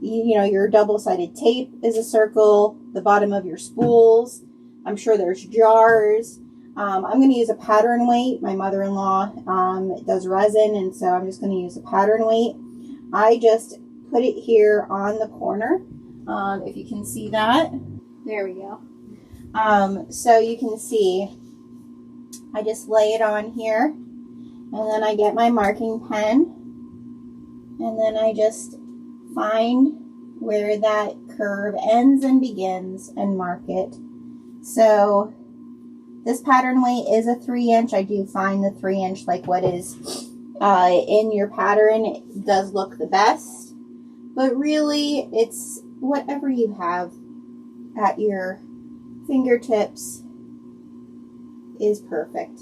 You know, your double-sided tape is a circle. The bottom of your spools. I'm sure there's jars. I'm going to use a pattern weight. My mother-in-law does resin, and so I'm just going to use a pattern weight. I just put it here on the corner. If you can see that. There we go. So you can see I just lay it on here, and then I get my marking pen, and then I just find where that curve ends and begins and mark it. So this pattern weight is a 3-inch. I do find the 3-inch, like what is in your pattern, it does look the best, but really it's whatever you have at your fingertips is perfect.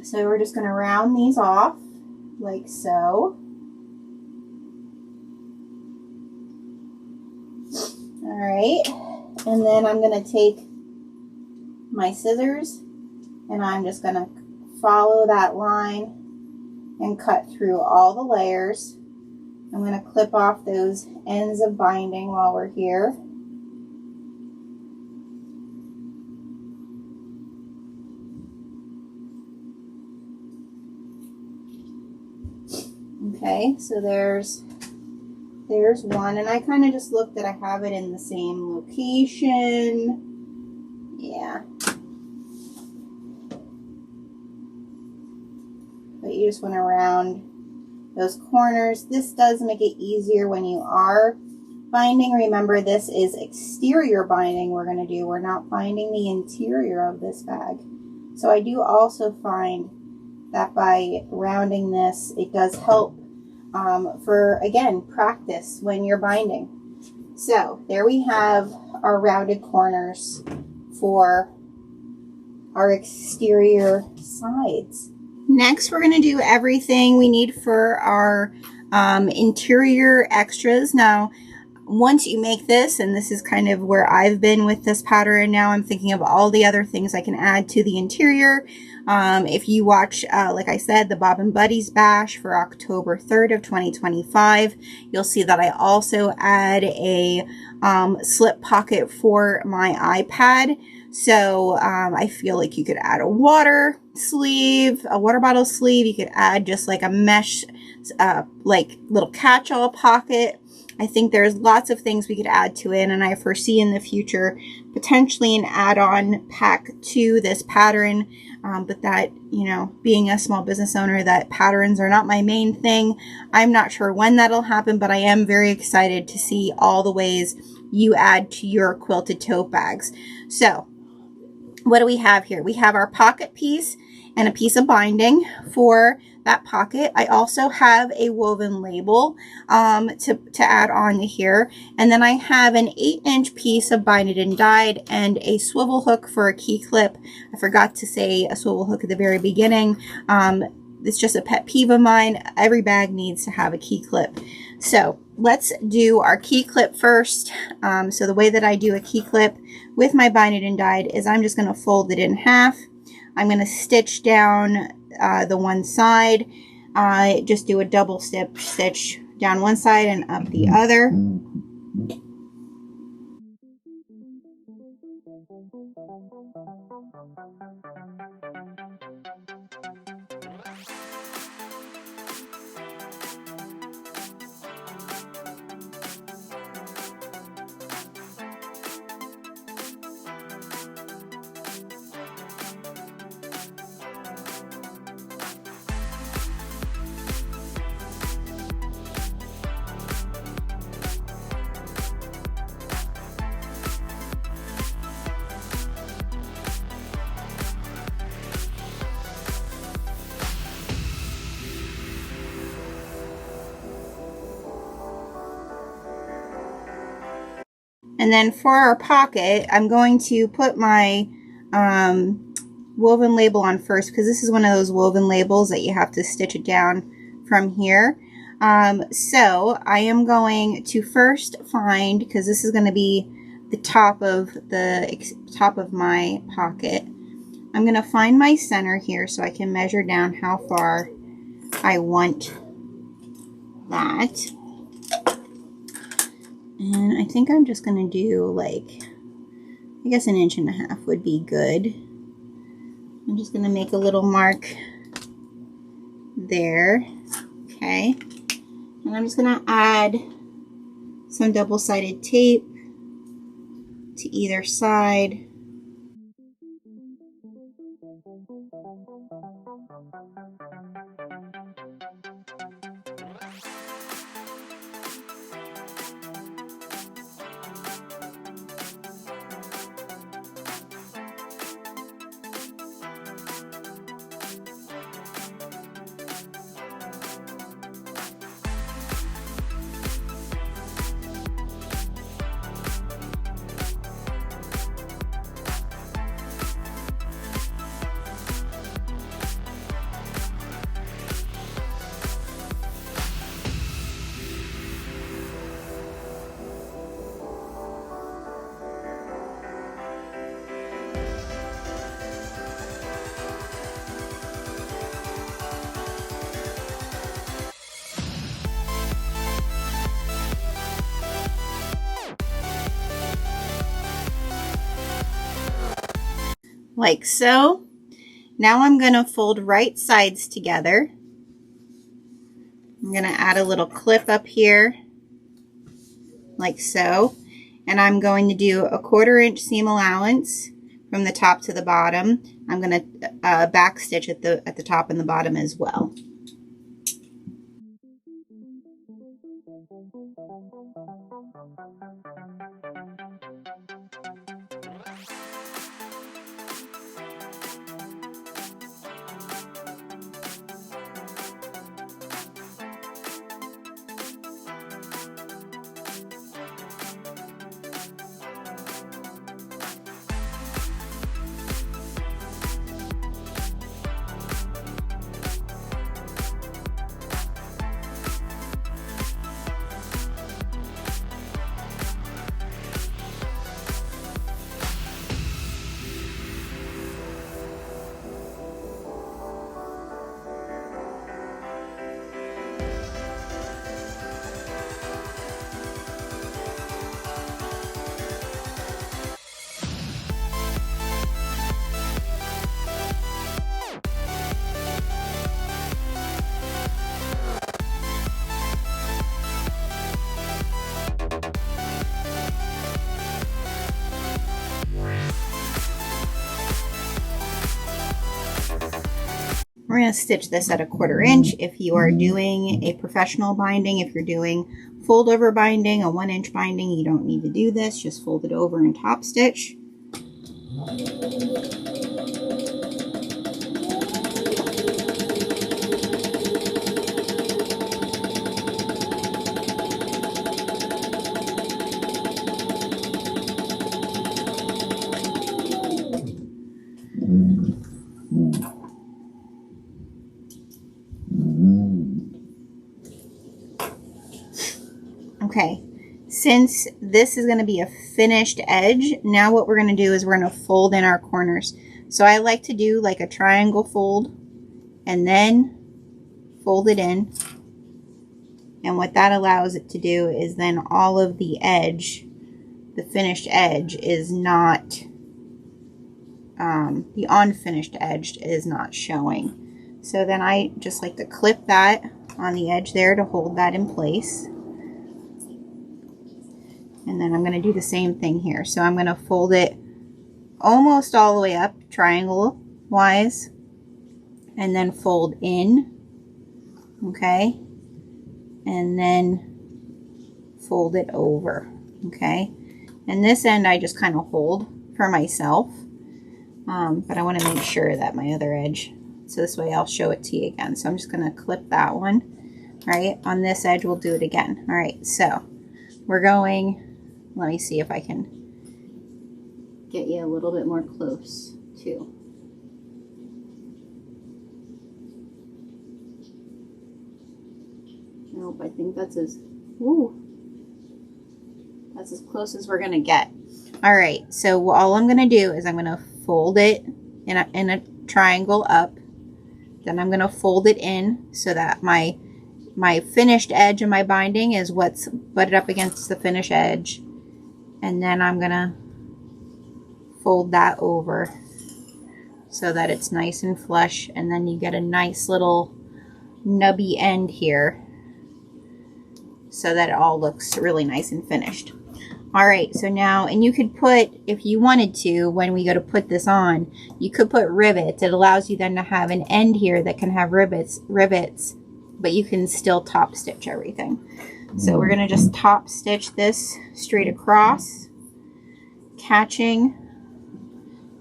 So we're just going to round these off like so. All right, and then I'm going to take my scissors and I'm just going to follow that line and cut through all the layers. I'm going to clip off those ends of binding while we're here. Okay, so there's one, and I kind of just looked that I have it in the same location. Yeah. you just want to round those corners. This does make it easier when you are binding. Remember, this is exterior binding we're going to do. We're not binding the interior of this bag. So I do also find that by rounding this, it does help for, again, practice when you're binding. So there we have our rounded corners for our exterior sides. Next, we're going to do everything we need for our interior extras. Now, once you make this, and this is kind of where I've been with this pattern, now I'm thinking of all the other things I can add to the interior. If you watch, like I said, the Bob and Buddies Bash for October 3rd of 2025, you'll see that I also add a slip pocket for my iPad. So I feel like you could add a water sleeve, a water bottle sleeve. You could add just like a mesh, like little catch-all pocket. I think there's lots of things we could add to it, and I foresee in the future potentially an add-on pack to this pattern. But that, you know, being a small business owner, that patterns are not my main thing. I'm not sure when that'll happen, but I am very excited to see all the ways you add to your quilted tote bags. So what do we have here? We have our pocket piece and a piece of binding for that pocket. I also have a woven label to add on to here. And then I have an 8-inch piece of binded and dyed and a swivel hook for a key clip. I forgot to say a swivel hook at the very beginning. It's just a pet peeve of mine. Every bag needs to have a key clip. So let's do our key clip first. So the way that I do a key clip with my binded and dyed is I'm just going to fold it in half. I'm going to stitch down the one side, just do a double stitch down one side and up the other. And then for our pocket, I'm going to put my woven label on first, because this is one of those woven labels that you have to stitch it down from here. So I am going to first find, because this is going to be the top of my pocket, I'm going to find my center here so I can measure down how far I want that. And I think I'm just going to do like, I guess 1.5 inches would be good. I'm just going to make a little mark there. Okay. And I'm just going to add some double-sided tape to either side. Like so. Now I'm going to fold right sides together. I'm going to add a little clip up here, like so. And I'm going to do a 1/4 inch seam allowance from the top to the bottom. I'm going to back stitch at the top and the bottom as well. We're going to stitch this at 1/4 inch. If you are doing a professional binding, if you're doing fold over binding, a 1 inch binding, you don't need to do this. Just fold it over and top stitch. Okay, since this is going to be a finished edge, now what we're going to do is we're going to fold in our corners. So I like to do like a triangle fold and then fold it in. And what that allows it to do is then all of the edge, the finished edge is not, the unfinished edge is not showing. So then I just like to clip that on the edge there to hold that in place. And then I'm going to do the same thing here. So I'm going to fold it almost all the way up, triangle wise, and then fold in, okay, and then fold it over, okay. And this end I just kind of hold for myself, but I want to make sure that my other edge, so this way I'll show it to you again. So I'm just going to clip that one, right, on this edge. We'll do it again. All right, so we're going, let me see if I can get you a little bit more close too. Nope, I think that's as, ooh, that's as close as we're gonna get. All right, so all I'm gonna do is I'm gonna fold it in a triangle up. Then I'm gonna fold it in so that my finished edge of my binding is what's butted up against the finished edge. And then I'm gonna fold that over so that it's nice and flush, and then you get a nice little nubby end here so that it all looks really nice and finished. All right, so now, and you could put, if you wanted to, when we go to put this on, you could put rivets. It allows you then to have an end here that can have rivets, but you can still top stitch everything. So we're gonna just top stitch this straight across, catching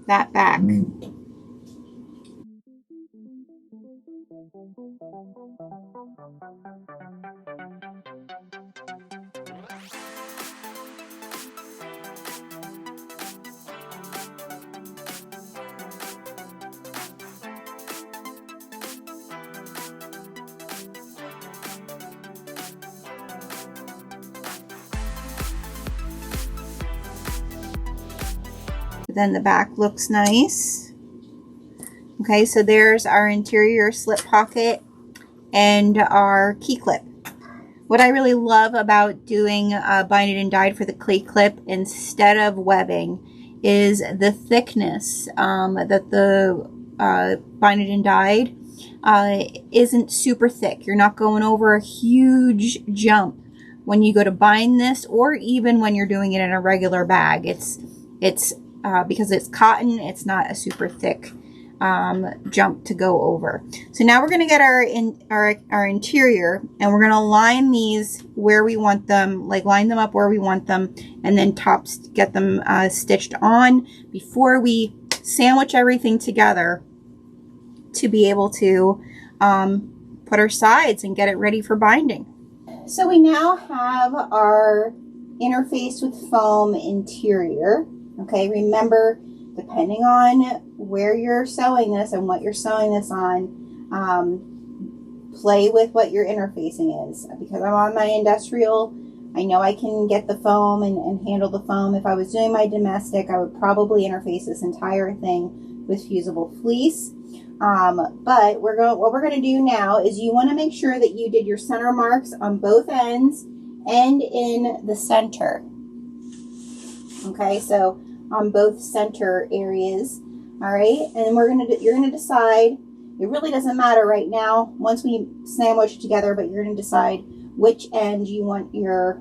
that back. Then the back looks nice. Okay, so there's our interior slip pocket and our key clip. What I really love about doing binded and dyed for the clay clip instead of webbing is the thickness that the binded and dyed isn't super thick. You're not going over a huge jump when you go to bind this, or even when you're doing it in a regular bag. It's because it's cotton, it's not a super thick jump to go over. So now we're going to get our interior, and we're going to line these where we want them, like line them up where we want them, and then get them stitched on before we sandwich everything together to be able to put our sides and get it ready for binding. So we now have our interface with foam interior. Okay, remember, depending on where you're sewing this and what you're sewing this on, play with what your interfacing is. Because I'm on my industrial, I know I can get the foam and handle the foam. If I was doing my domestic, I would probably interface this entire thing with fusible fleece. But what we're going to do now is you want to make sure that you did your center marks on both ends and in the center. Okay, so on both center areas. All right, and you're gonna decide. It really doesn't matter right now once we sandwich together, but you're gonna decide which end you want your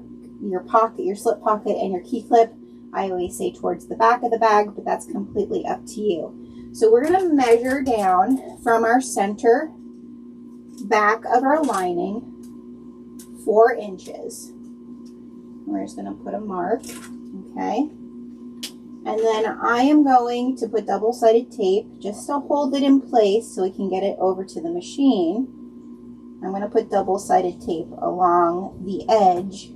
pocket, your slip pocket, and your key clip. I always say towards the back of the bag, but that's completely up to you. So we're gonna measure down from our center back of our lining 4 inches. We're just gonna put a mark, okay? And then I am going to put double-sided tape just to hold it in place so we can get it over to the machine. I'm going to put double-sided tape along the edge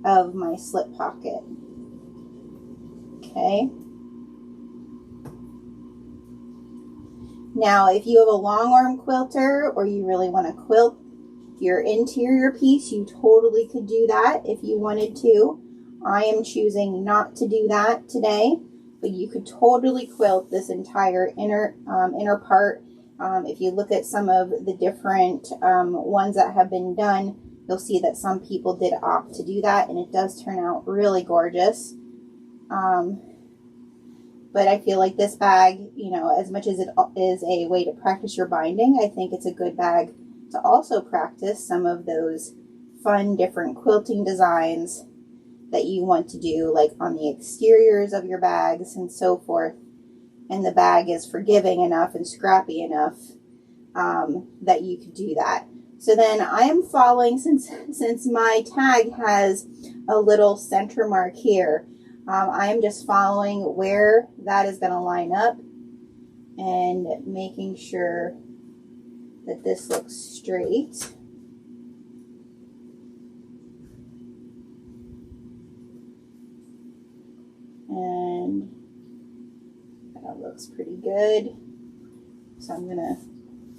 of my slip pocket. Okay. Now, if you have a long arm quilter or you really want to quilt your interior piece, you totally could do that if you wanted to. I am choosing not to do that today, but you could totally quilt this entire inner part. If you look at some of the different ones that have been done, you'll see that some people did opt to do that, and it does turn out really gorgeous. But I feel like this bag, you know, as much as it is a way to practice your binding, I think it's a good bag to also practice some of those fun different quilting designs that you want to do, like on the exteriors of your bags and so forth. And the bag is forgiving enough and scrappy enough that you could do that. So then I am following, since my tag has a little center mark here, I am just following where that is going to line up and making sure that this looks straight. And that looks pretty good. So I'm going to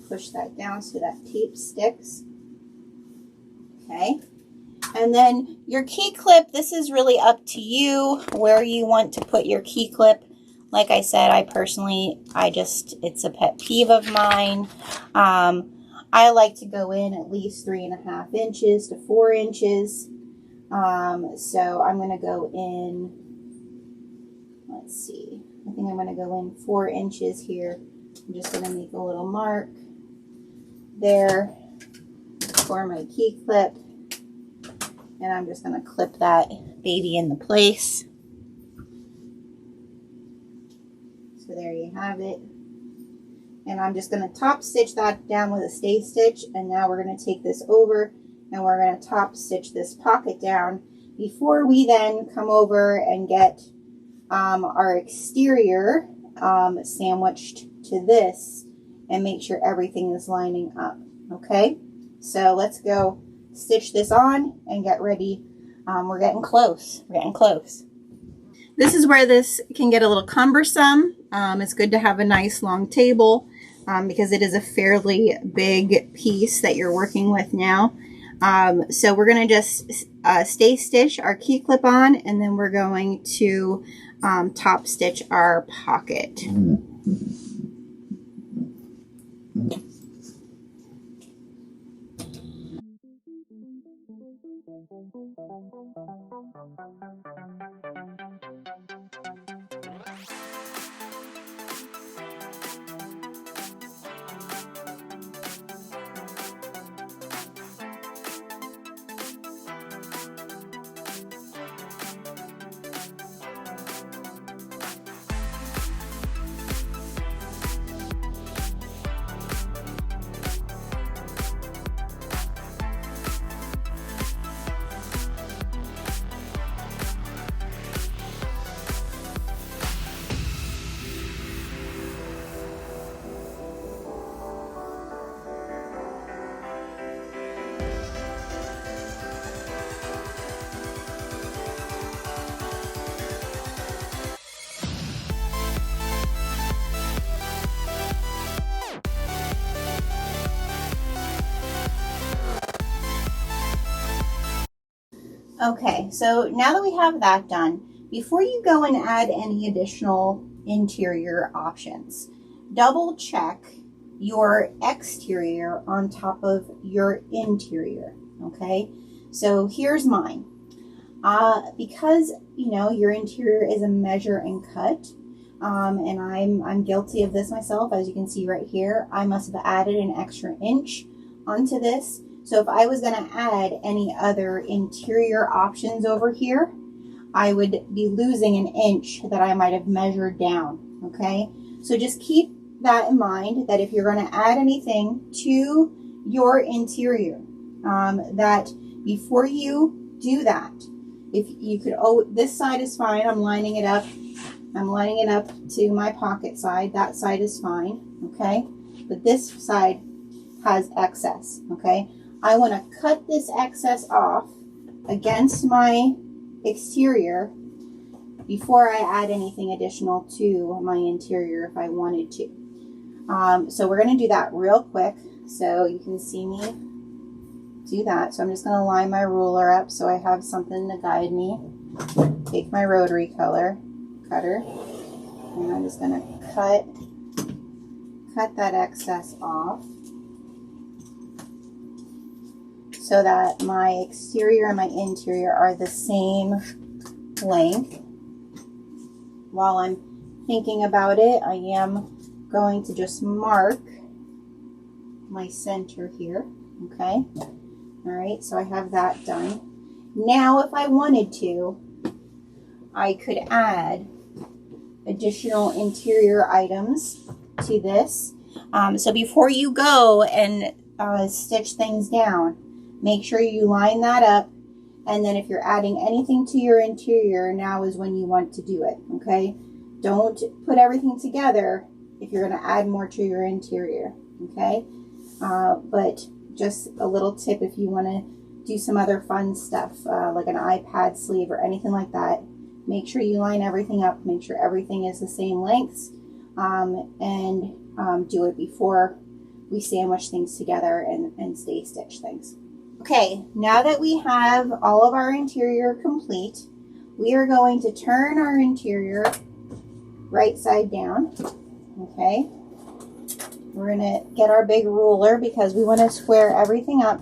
push that down so that tape sticks. Okay. And then your key clip, this is really up to you where you want to put your key clip. Like I said, it's a pet peeve of mine. I like to go in at least 3.5 inches to 4 inches. So I'm going to go in, let's see, I think I'm going to go in 4 inches here. I'm just going to make a little mark there for my key clip. And I'm just going to clip that baby into place. So there you have it. And I'm just going to top stitch that down with a stay stitch. And now we're going to take this over and we're going to top stitch this pocket down before we then come over and get our exterior sandwiched to this and make sure everything is lining up. Okay, so let's go stitch this on and get ready. We're getting close. We're getting close. This is where this can get a little cumbersome. It's good to have a nice long table because it is a fairly big piece that you're working with now. So we're going to just stay stitch our key clip on, and then we're going to top stitch our pocket. Okay, so now that we have that done, before you go and add any additional interior options, double check your exterior on top of your interior, okay? So here's mine. Because, you know, your interior is a measure and cut, and I'm guilty of this myself, as you can see right here. I must have added an extra inch onto this. So if I was going to add any other interior options over here, I would be losing an inch that I might have measured down, okay? So just keep that in mind, that if you're going to add anything to your interior, that before you do that, if you could, oh, this side is fine, I'm lining it up to my pocket side, that side is fine, okay? But this side has excess, okay? I want to cut this excess off against my exterior before I add anything additional to my interior if I wanted to. So we're going to do that real quick so you can see me do that. So I'm just going to line my ruler up so I have something to guide me. Take my rotary cutter and I'm just going to cut that excess off so that my exterior and my interior are the same length. While I'm thinking about it, I am going to just mark my center here, okay? All right, so I have that done. Now, if I wanted to, I could add additional interior items to this. So before you go and stitch things down, make sure you line that up, and then if you're adding anything to your interior, now is when you want to do it, okay? Don't put everything together if you're going to add more to your interior, okay? But just a little tip if you want to do some other fun stuff, like an iPad sleeve or anything like that, make sure you line everything up, make sure everything is the same lengths, and do it before we sandwich things together and stay stitch things. Okay, now that we have all of our interior complete, we are going to turn our interior right side down, okay? We're going to get our big ruler because we want to square everything up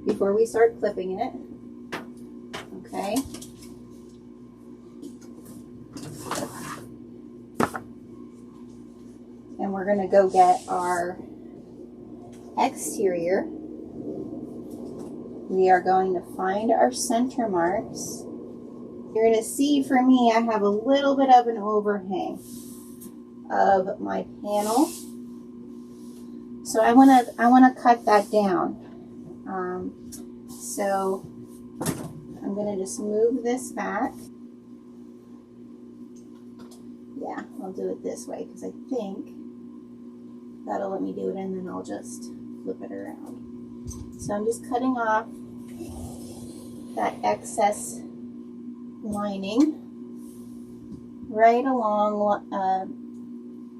before we start clipping it, okay? And we're going to go get our exterior. We are going to find our center marks. You're going to see for me I have a little bit of an overhang of my panel. So I want to cut that down. So I'm going to just move this back. Yeah, I'll do it this way because I think that'll let me do it, and then I'll just flip it around. So I'm just cutting off that excess lining right along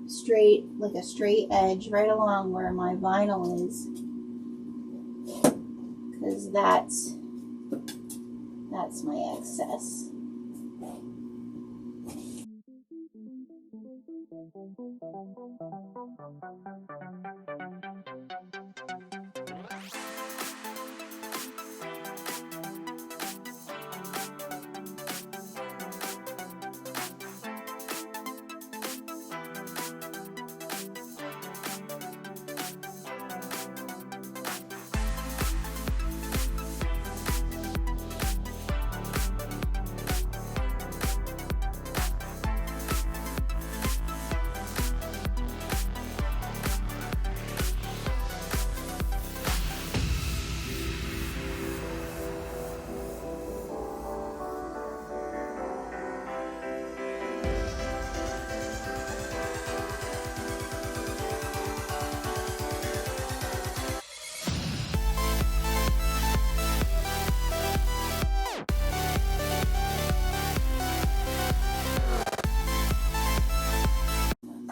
straight, like a straight edge, right along where my vinyl is, because that's my excess.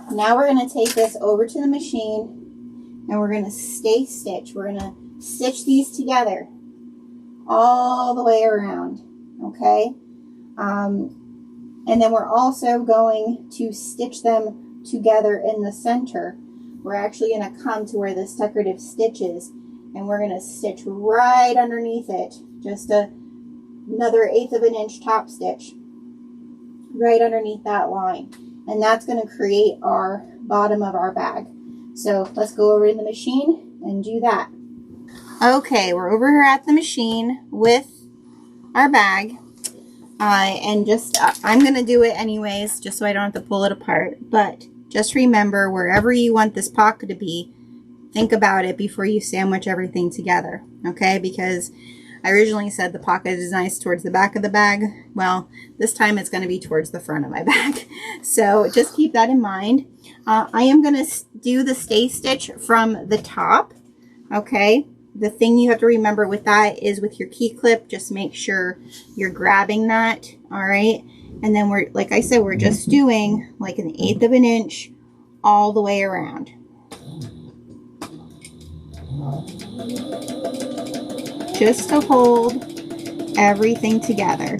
Now we're going to take this over to the machine and we're going to stay stitch. We're going to stitch these together all the way around, okay? And then we're also going to stitch them together in the center. We're actually going to come to where this decorative stitch is, and we're going to stitch right underneath it, just another 1/8 of an inch top stitch right underneath that line. And that's going to create our bottom of our bag. So let's go over to the machine and do that. Okay, we're over here at the machine with our bag. And just, I'm going to do it anyways, just so I don't have to pull it apart. But just remember, wherever you want this pocket to be, think about it before you sandwich everything together. Okay, because I originally said the pocket is nice towards the back of the bag. Well, this time it's going to be towards the front of my bag. So just keep that in mind. I am going to do the stay stitch from the top. Okay. The thing you have to remember with that is with your key clip, just make sure you're grabbing that. All right. And then we're, like I said, we're just doing like 1/8 of an inch all the way around. Just to hold everything together.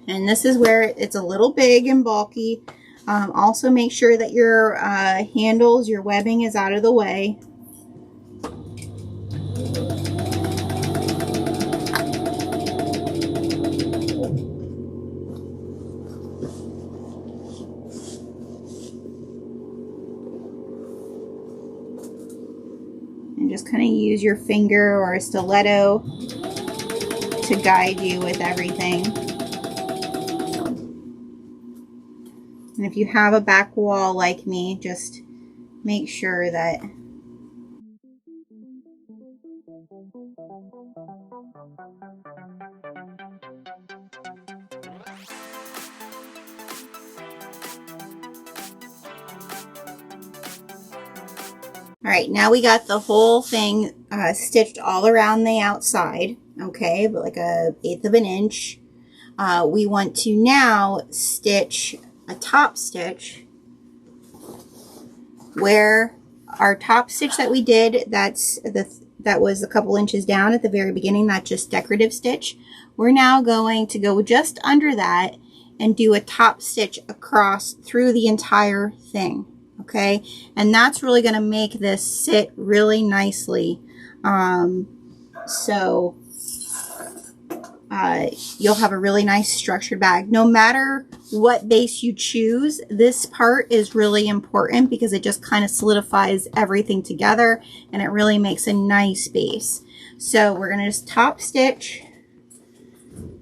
And this is where it's a little big and bulky. Also make sure that your handles, your webbing is out of the way. And just kind of use your finger or a stiletto to guide you with everything. And if you have a back wall like me, just make sure that all right, now we got the whole thing stitched all around the outside, okay, but like 1/8 of an inch. We want to now stitch a top stitch where our top stitch that we did, that was a couple inches down at the very beginning, that just decorative stitch. We're now going to go just under that and do a top stitch across through the entire thing. Okay, and that's really going to make this sit really nicely. So you'll have a really nice structured bag. No matter what base you choose, this part is really important because it just kind of solidifies everything together and it really makes a nice base. So we're going to just top stitch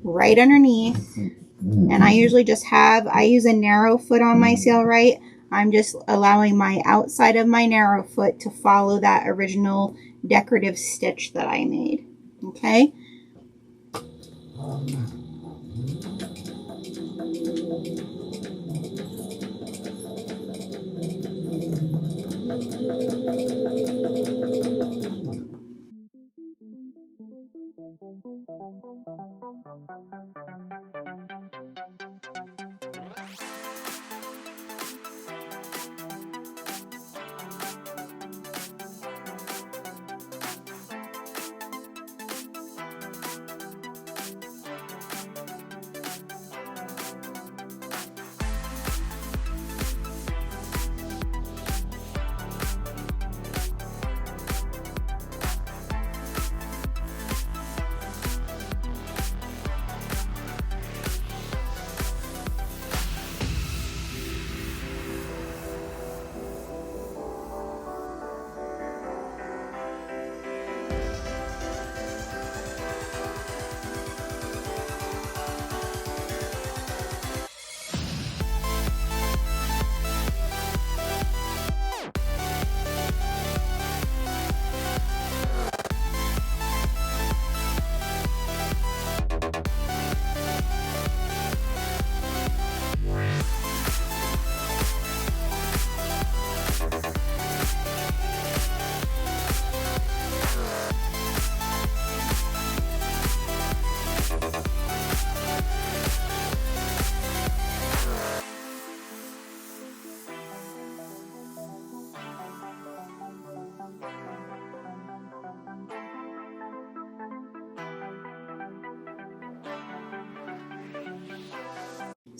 right underneath. And I usually just I use a narrow foot on my Sailrite. I'm just allowing my outside of my narrow foot to follow that original decorative stitch that I made. Okay.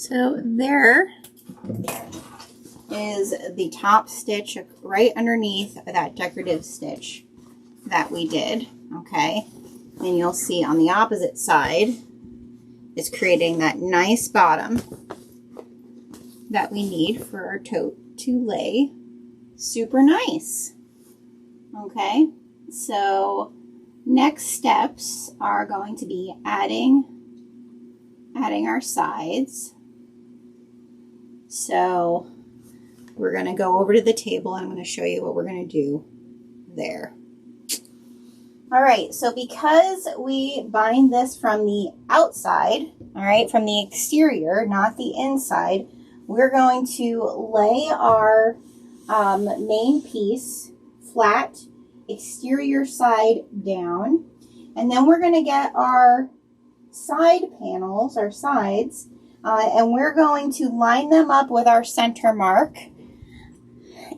So there is the top stitch right underneath that decorative stitch that we did, okay? And you'll see on the opposite side, it's creating that nice bottom that we need for our tote to lay super nice, okay? So next steps are going to be adding our sides. So we're going to go over to the table and I'm going to show you what we're going to do there. All right, so because we bind this from the outside, all right, from the exterior, not the inside, we're going to lay our main piece flat, exterior side down, and then we're going to get our side panels, our sides, and we're going to line them up with our center mark.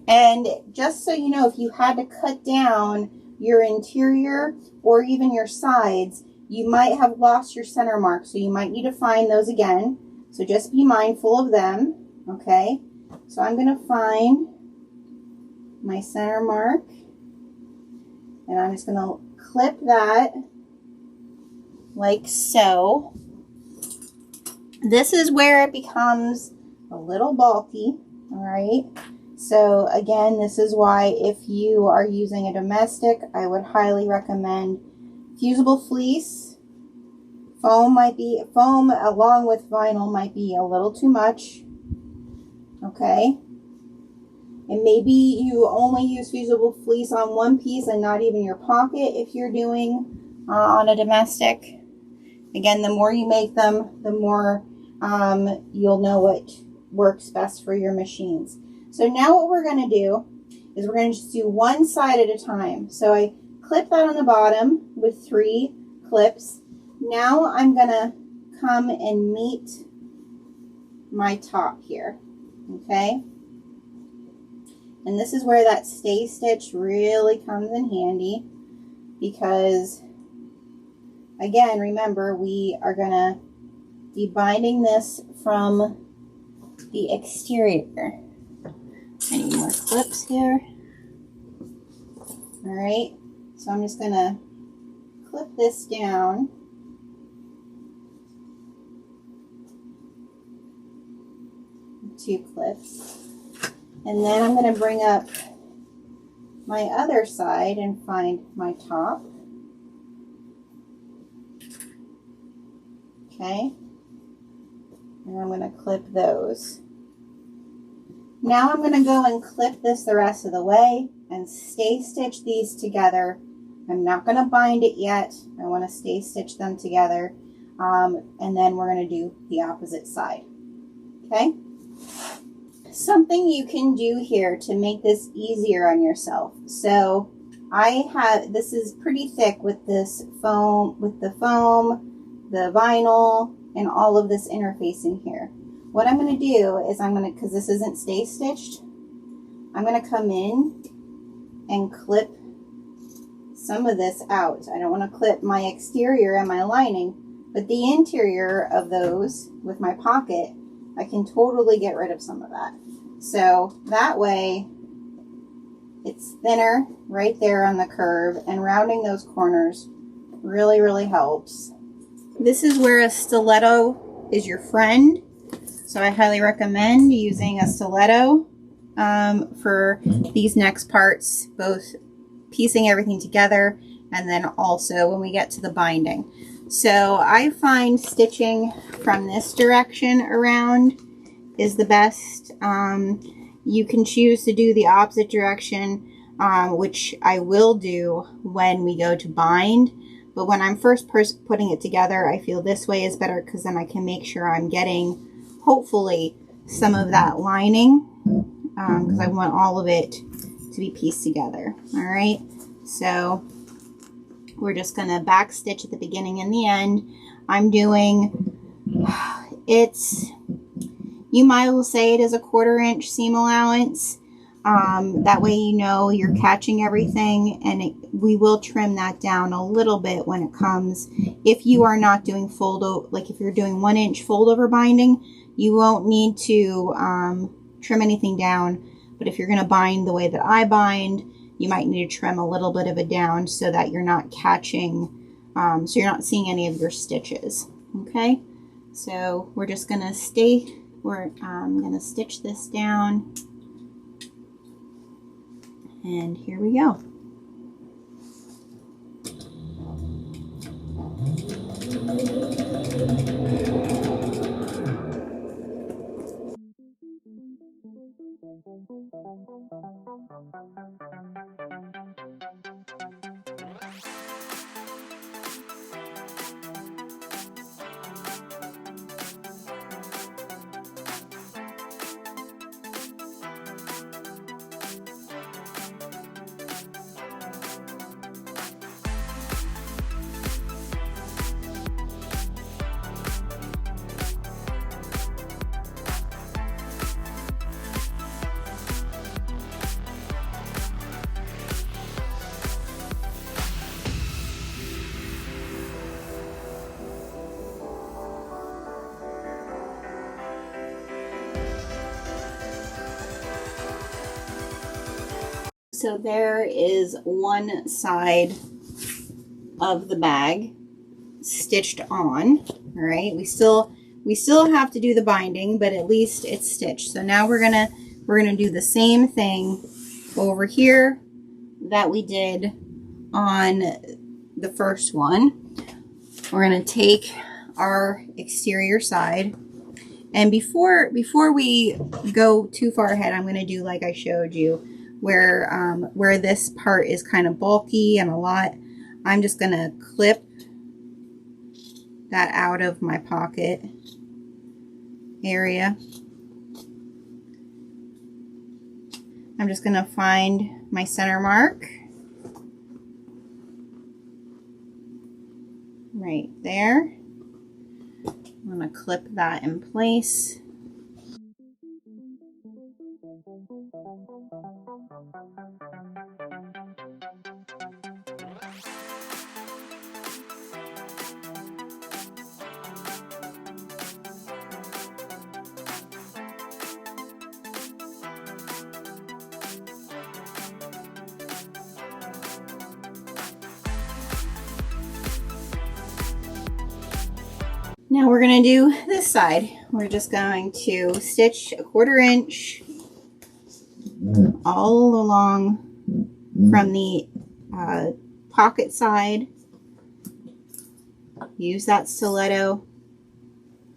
And just so you know, if you had to cut down your interior or even your sides, you might have lost your center mark, so you might need to find those again. So just be mindful of them, okay? So I'm going to find my center mark, and I'm just going to clip that like so. This is where it becomes a little bulky, all right? So again, this is why if you are using a domestic, I would highly recommend fusible fleece. Foam along with vinyl might be a little too much, okay? And maybe you only use fusible fleece on one piece and not even your pocket if you're doing on a domestic. Again, the more you make them, the more you'll know what works best for your machines. So now what we're going to do is we're going to just do one side at a time. So I clip that on the bottom with 3 clips. Now I'm going to come and meet my top here, okay? And this is where that stay stitch really comes in handy because, again, remember, we are going to be binding this from the exterior. I need more clips here. All right, so I'm just going to clip this down. With 2 clips. And then I'm going to bring up my other side and find my top. Okay. And I'm going to clip those. Now I'm going to go and clip this the rest of the way and stay stitch these together. I'm not going to bind it yet. I want to stay stitch them together. And then we're going to do the opposite side. Okay? Something you can do here to make this easier on yourself. So this is pretty thick with this foam, the vinyl, and all of this interfacing here. What I'm going to do is because this isn't stay stitched, I'm going to come in and clip some of this out. I don't want to clip my exterior and my lining, but the interior of those with my pocket, I can totally get rid of some of that. So that way it's thinner right there on the curve, and rounding those corners really, really helps. This is where a stiletto is your friend. So I highly recommend using a stiletto for these next parts, both piecing everything together and then also when we get to the binding. So I find stitching from this direction around is the best. You can choose to do the opposite direction, which I will do when we go to bind. But when I'm first putting it together, I feel this way is better because then I can make sure I'm getting, hopefully, some of that lining because I want all of it to be pieced together. All right, so we're just going to back stitch at the beginning and the end. I'm doing, you might as well say it is a 1/4 inch seam allowance. That way you know you're catching everything, and we will trim that down a little bit when it comes if you are not doing like if you're doing 1 inch fold over binding, you won't need to trim anything down. But if you're going to bind the way that I bind, you might need to trim a little bit of it down so that you're not catching, so you're not seeing any of your stitches. Okay, so we're just going to I'm going to stitch this down, and here we go. So there is one side of the bag stitched on. All right, we still have to do the binding, but at least it's stitched. So now we're gonna do the same thing over here that we did on the first one. We're gonna take our exterior side, and before we go too far ahead, I'm gonna do like I showed you, where this part is kind of bulky and a lot. I'm just gonna clip that out of my pocket area. I'm just gonna find my center mark right there. I'm gonna clip that in place. Now we're going to do this side. We're just going to stitch a 1/4 inch all along from the pocket side. Use that stiletto,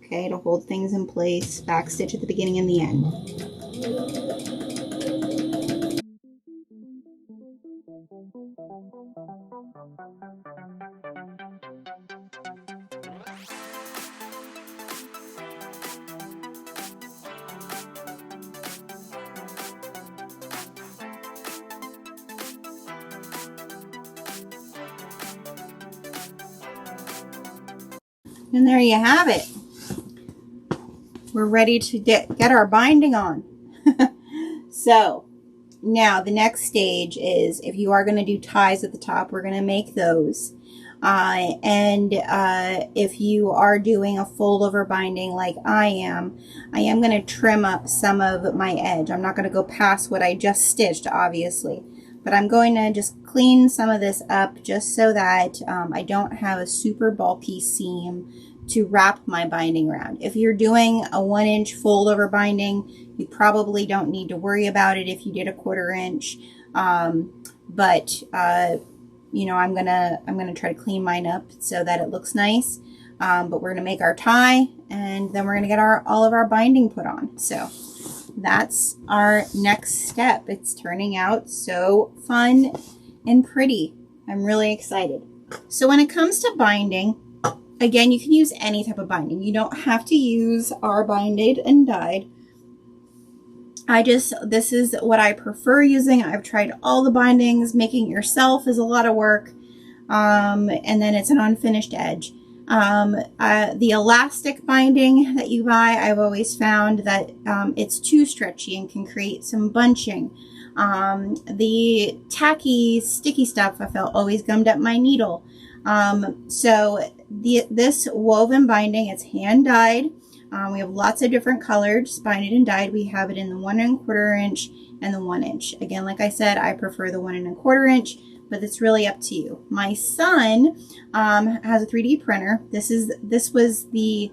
okay, to hold things in place. Back stitch at the beginning and the end. And there you have it. We're ready to get our binding on. So now the next stage is, if you are going to do ties at the top, we're going to make those. If you are doing a fold over binding like I am going to trim up some of my edge. I'm not going to go past what I just stitched, obviously. But I'm going to just clean some of this up just so that I don't have a super bulky seam to wrap my binding around. If you're doing a 1 inch fold over binding, you probably don't need to worry about it if you did a 1/4 inch. You know, I'm gonna try to clean mine up so that it looks nice. But we're gonna make our tie, and then we're gonna get all of our binding put on. So that's our next step. It's turning out so fun and pretty. I'm really excited. So when it comes to binding, again, you can use any type of binding. You don't have to use our binded and dyed. This is what I prefer using. I've tried all the bindings. Making it yourself is a lot of work. And then it's an unfinished edge. The elastic binding that you buy, I've always found that it's too stretchy and can create some bunching. The tacky, sticky stuff I felt always gummed up my needle. So this woven binding, it's hand dyed. We have lots of different colors, binded and dyed. We have it in the 1 1/4 inch and the 1 inch. Again, like I said, I prefer the 1 1/4 inch, but it's really up to you. My son has a 3D printer. This was the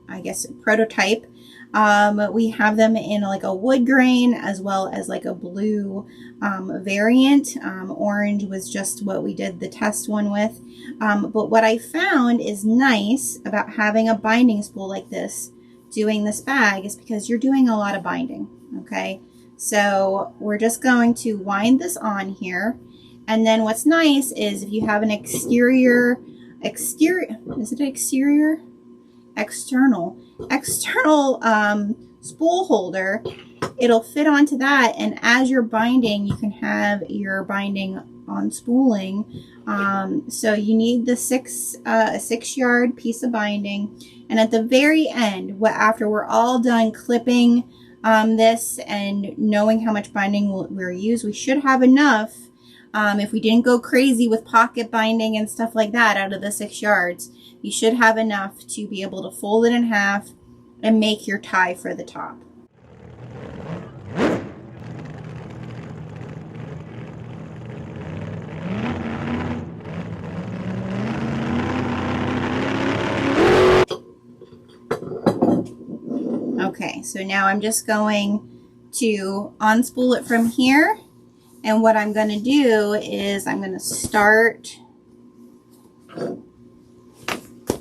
I guess prototype. We have them in like a wood grain as well as like a blue variant. Orange was just what we did the test one with. But what I found is nice about having a binding spool like this doing this bag is because you're doing a lot of binding. Okay, so we're just going to wind this on here, and then what's nice is if you have an external spool holder, it'll fit onto that, and as you're binding you can have your binding on spooling. So you need the 6-yard piece of binding, and at the very end, after we're all done clipping this and knowing how much binding we'll use, we should have enough. If we didn't go crazy with pocket binding and stuff like that out of the 6 yards, you should have enough to be able to fold it in half and make your tie for the top. Okay, so now I'm just going to unspool it from here, and what I'm going to do is I'm going to start.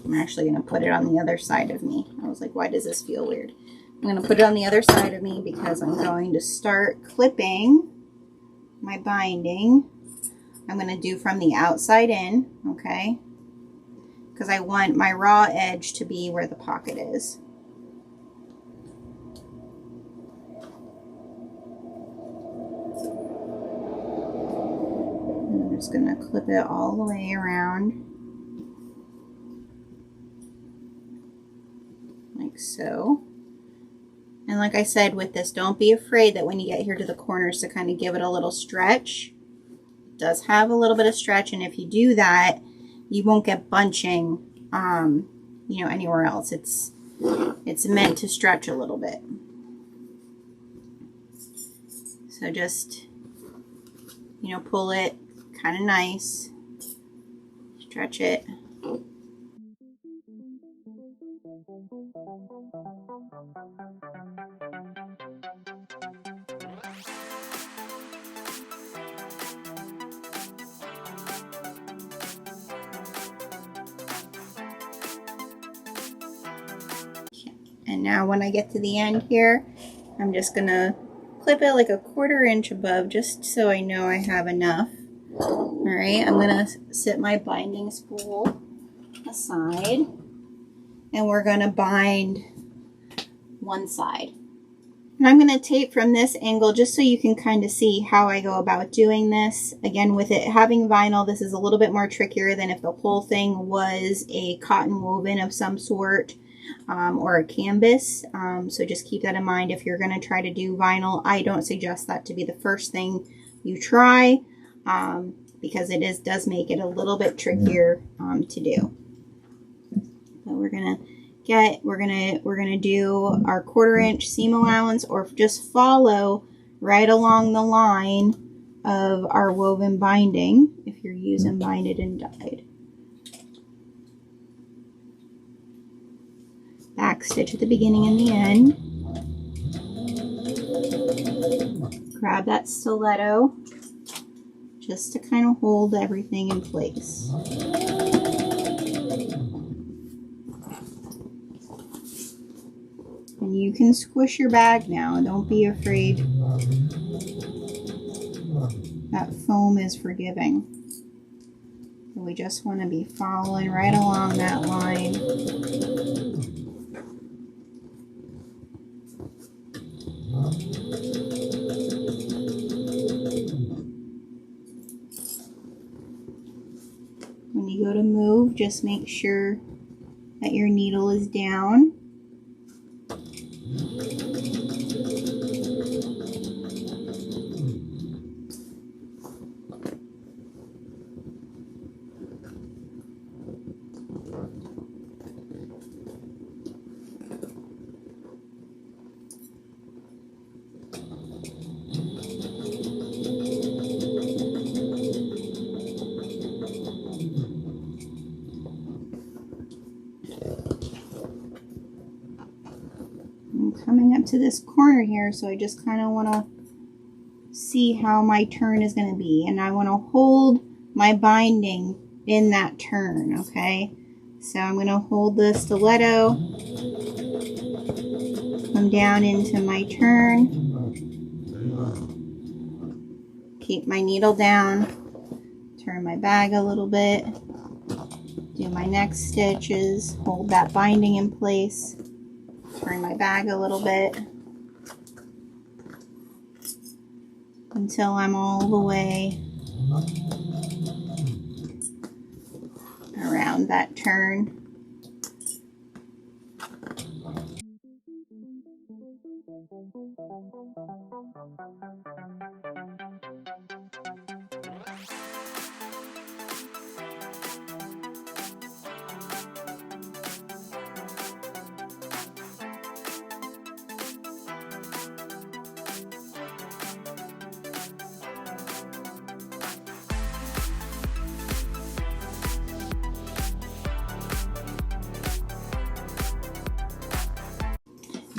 I'm actually going to put it on the other side of me. I was like, why does this feel weird? I'm going to put it on the other side of me because I'm going to start clipping my binding. I'm going to do from the outside in, okay? Because I want my raw edge to be where the pocket is. And I'm just going to clip it all the way around. Like so. And like I said with this, don't be afraid that when you get here to the corners to kind of give it a little stretch. It does have a little bit of stretch, and if you do that, you won't get bunching you know, anywhere else. It's meant to stretch a little bit. So just, you know, pull it kind of nice, stretch it. And now when I get to the end here, I'm just gonna clip it like a 1/4 inch above, just so I know I have enough. All right, I'm gonna set my binding spool aside, and we're gonna bind one side. And I'm gonna tape from this angle just so you can kind of see how I go about doing this. Again, with it having vinyl, this is a little bit more trickier than if the whole thing was a cotton woven of some sort. Or a canvas, so just keep that in mind if you're going to try to do vinyl. I don't suggest that to be the first thing you try, because it does make it a little bit trickier to do. So we're gonna do our 1/4 inch seam allowance, or just follow right along the line of our woven binding if you're using binded and dyed. Back stitch at the beginning and the end. Grab that stiletto just to kind of hold everything in place. And you can squish your bag now. Don't be afraid. That foam is forgiving. We just want to be following right along that line. When you go to move, just make sure that your needle is down. went to this corner here, so I just kind of want to see how my turn is going to be. And I want to hold my binding in that turn, okay? So I'm going to hold the stiletto, come down into my turn, keep my needle down, turn my bag a little bit, do my next stitches, hold that binding in place, turn my bag a little bit until I'm all the way around that turn.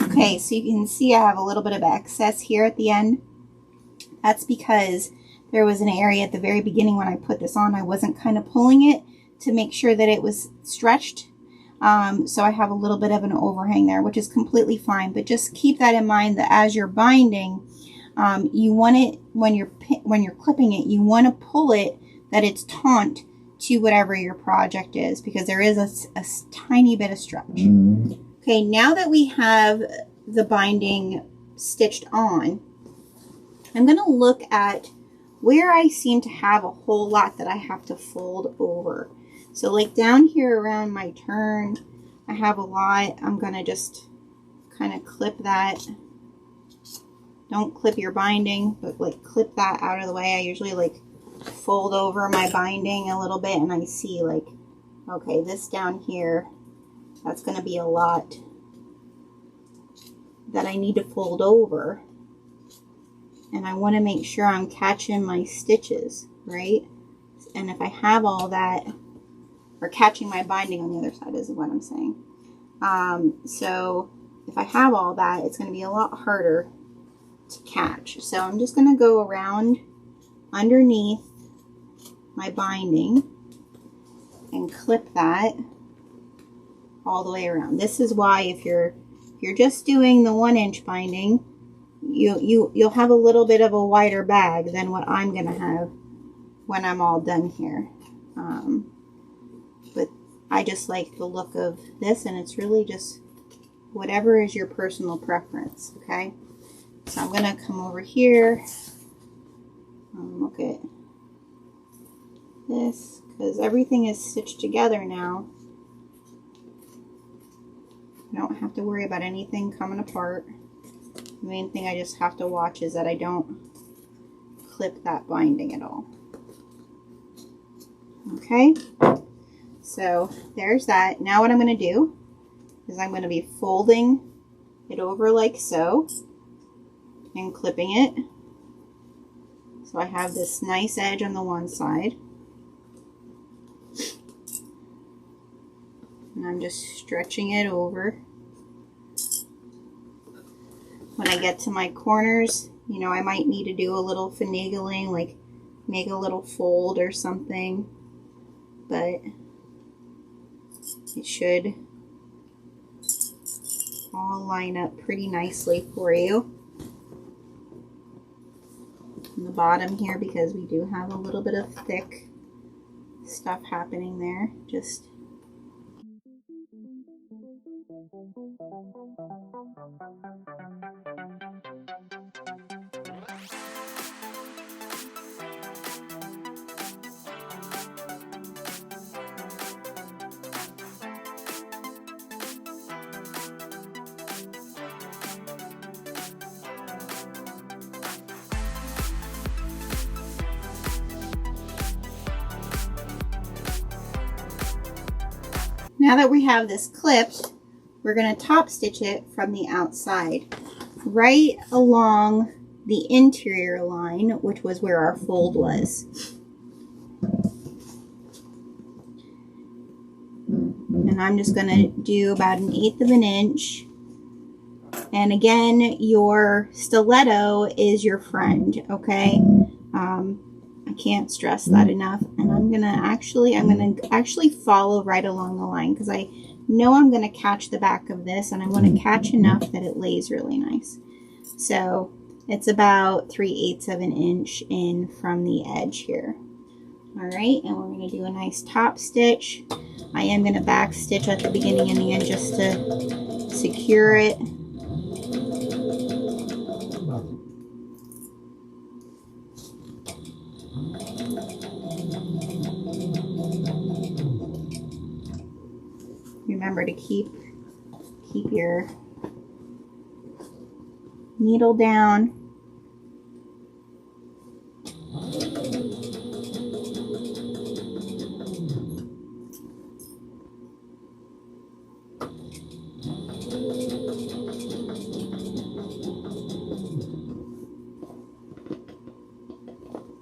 Okay, so you can see I have a little bit of excess here at the end. That's because there was an area at the very beginning when I put this on, I wasn't kind of pulling it to make sure that it was stretched. So I have a little bit of an overhang there, which is completely fine. But just keep that in mind that as you're binding, you want it, when you're clipping it, you want to pull it that it's taut to whatever your project is, because there is a tiny bit of stretch. Okay, now that we have the binding stitched on, I'm going to look at where I seem to have a whole lot that I have to fold over. So like down here around my turn, I have a lot. I'm going to just kind of clip that. Don't clip your binding, but like clip that out of the way. I usually like fold over my binding a little bit and I see like, okay, this down here, that's going to be a lot that I need to fold over. And I want to make sure I'm catching my stitches, right? And if I have all that, or catching my binding on the other side is what I'm saying. So if I have all that, it's going to be a lot harder to catch. So I'm just going to go around underneath my binding and clip that all the way around. This is why if you're just doing the 1-inch binding, you'll have a little bit of a wider bag than what I'm gonna have when I'm all done here. But I just like the look of this, and it's really just whatever is your personal preference. Okay, so I'm gonna come over here and look at this, because everything is stitched together now. I don't have to worry about anything coming apart. The main thing I just have to watch is that I don't clip that binding at all. Okay, so there's that. Now what I'm going to do is I'm going to be folding it over like so and clipping it. So I have this nice edge on the one side. And I'm just stretching it over. When I get to my corners, you know, I might need to do a little finagling, like make a little fold or something, but it should all line up pretty nicely for you. On the bottom here, because we do have a little bit of thick stuff happening there, just now that we have this clipped, we're going to top stitch it from the outside, right along the interior line, which was where our fold was. And I'm just going to do about 1/8 of an inch And again, your stiletto is your friend, okay? I can't stress that enough. And I'm gonna actually follow right along the line because I know I'm gonna catch the back of this, and I want to catch enough that it lays really nice. So it's about 3/8 of an inch in from the edge here. All right, and we're gonna do a nice top stitch. I am gonna back stitch at the beginning and the end just to secure it. Remember to keep your needle down.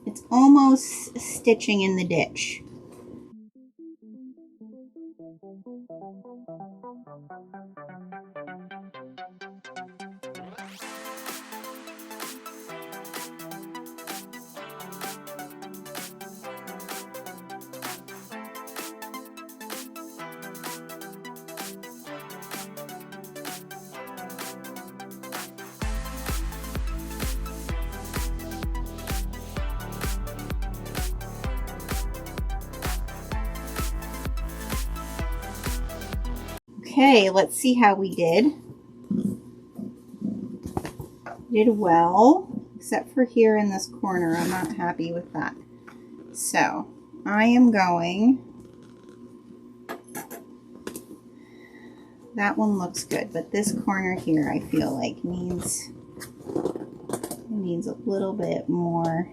It's almost stitching in the ditch. Okay, let's see how we did. Did well, except for here in this corner. I'm not happy with that. So I am going, that one looks good, but this corner here I feel like needs a little bit more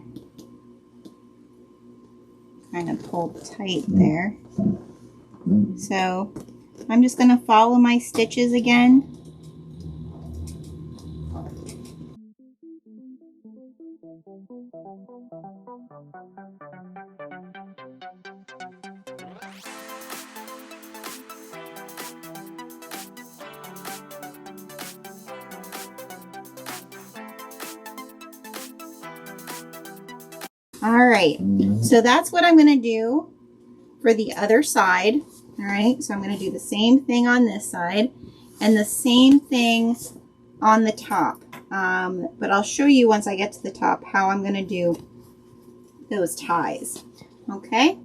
kind of pulled tight there. So I'm just going to follow my stitches again. All right, so that's what I'm going to do for the other side. All right, so I'm going to do the same thing on this side and the same thing on the top. But I'll show you once I get to the top how I'm going to do those ties. Okay.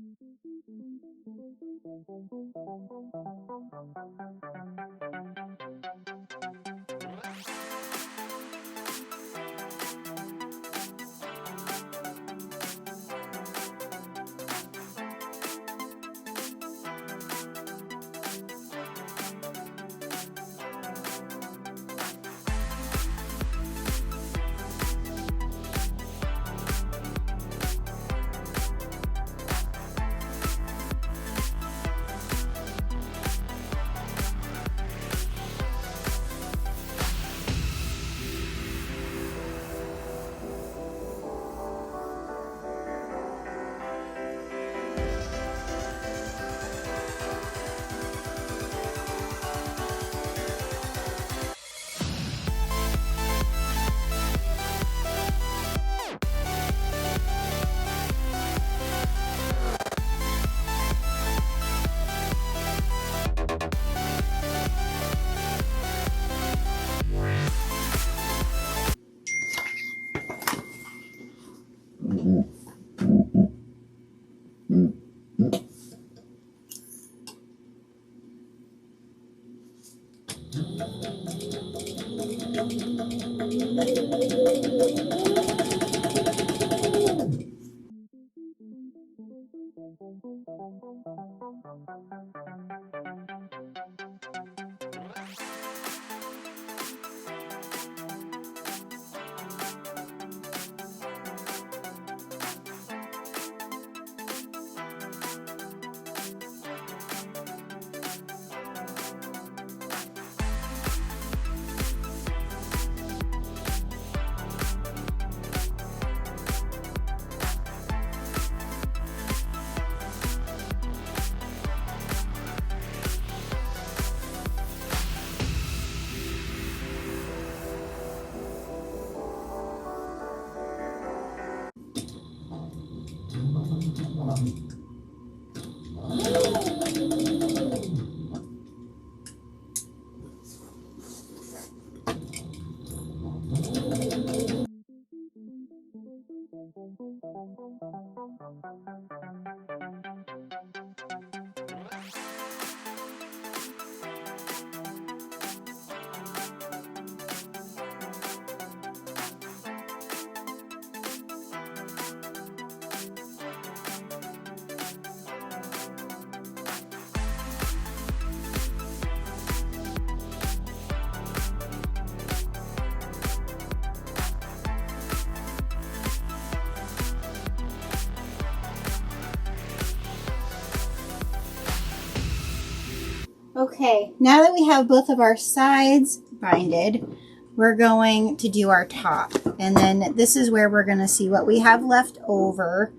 Okay, now that we have both of our sides binded, we're going to do our top. And then this is where we're going to see what we have left over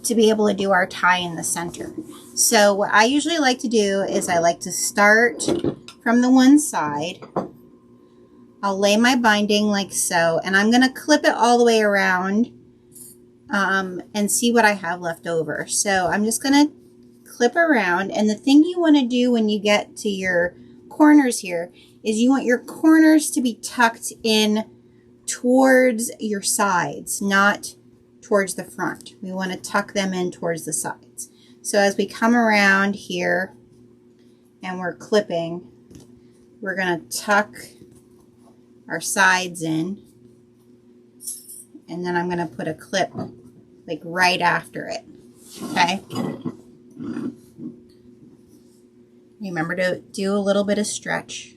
to be able to do our tie in the center. So what I usually like to do is I like to start from the one side. I'll lay my binding like so, and I'm going to clip it all the way around and see what I have left over. So I'm just going to clip around, and the thing you want to do when you get to your corners here is you want your corners to be tucked in towards your sides, not towards the front. We want to tuck them in towards the sides. So as we come around here and we're clipping, we're going to tuck our sides in, and then I'm going to put a clip like right after it. Okay. Remember to do a little bit of stretch.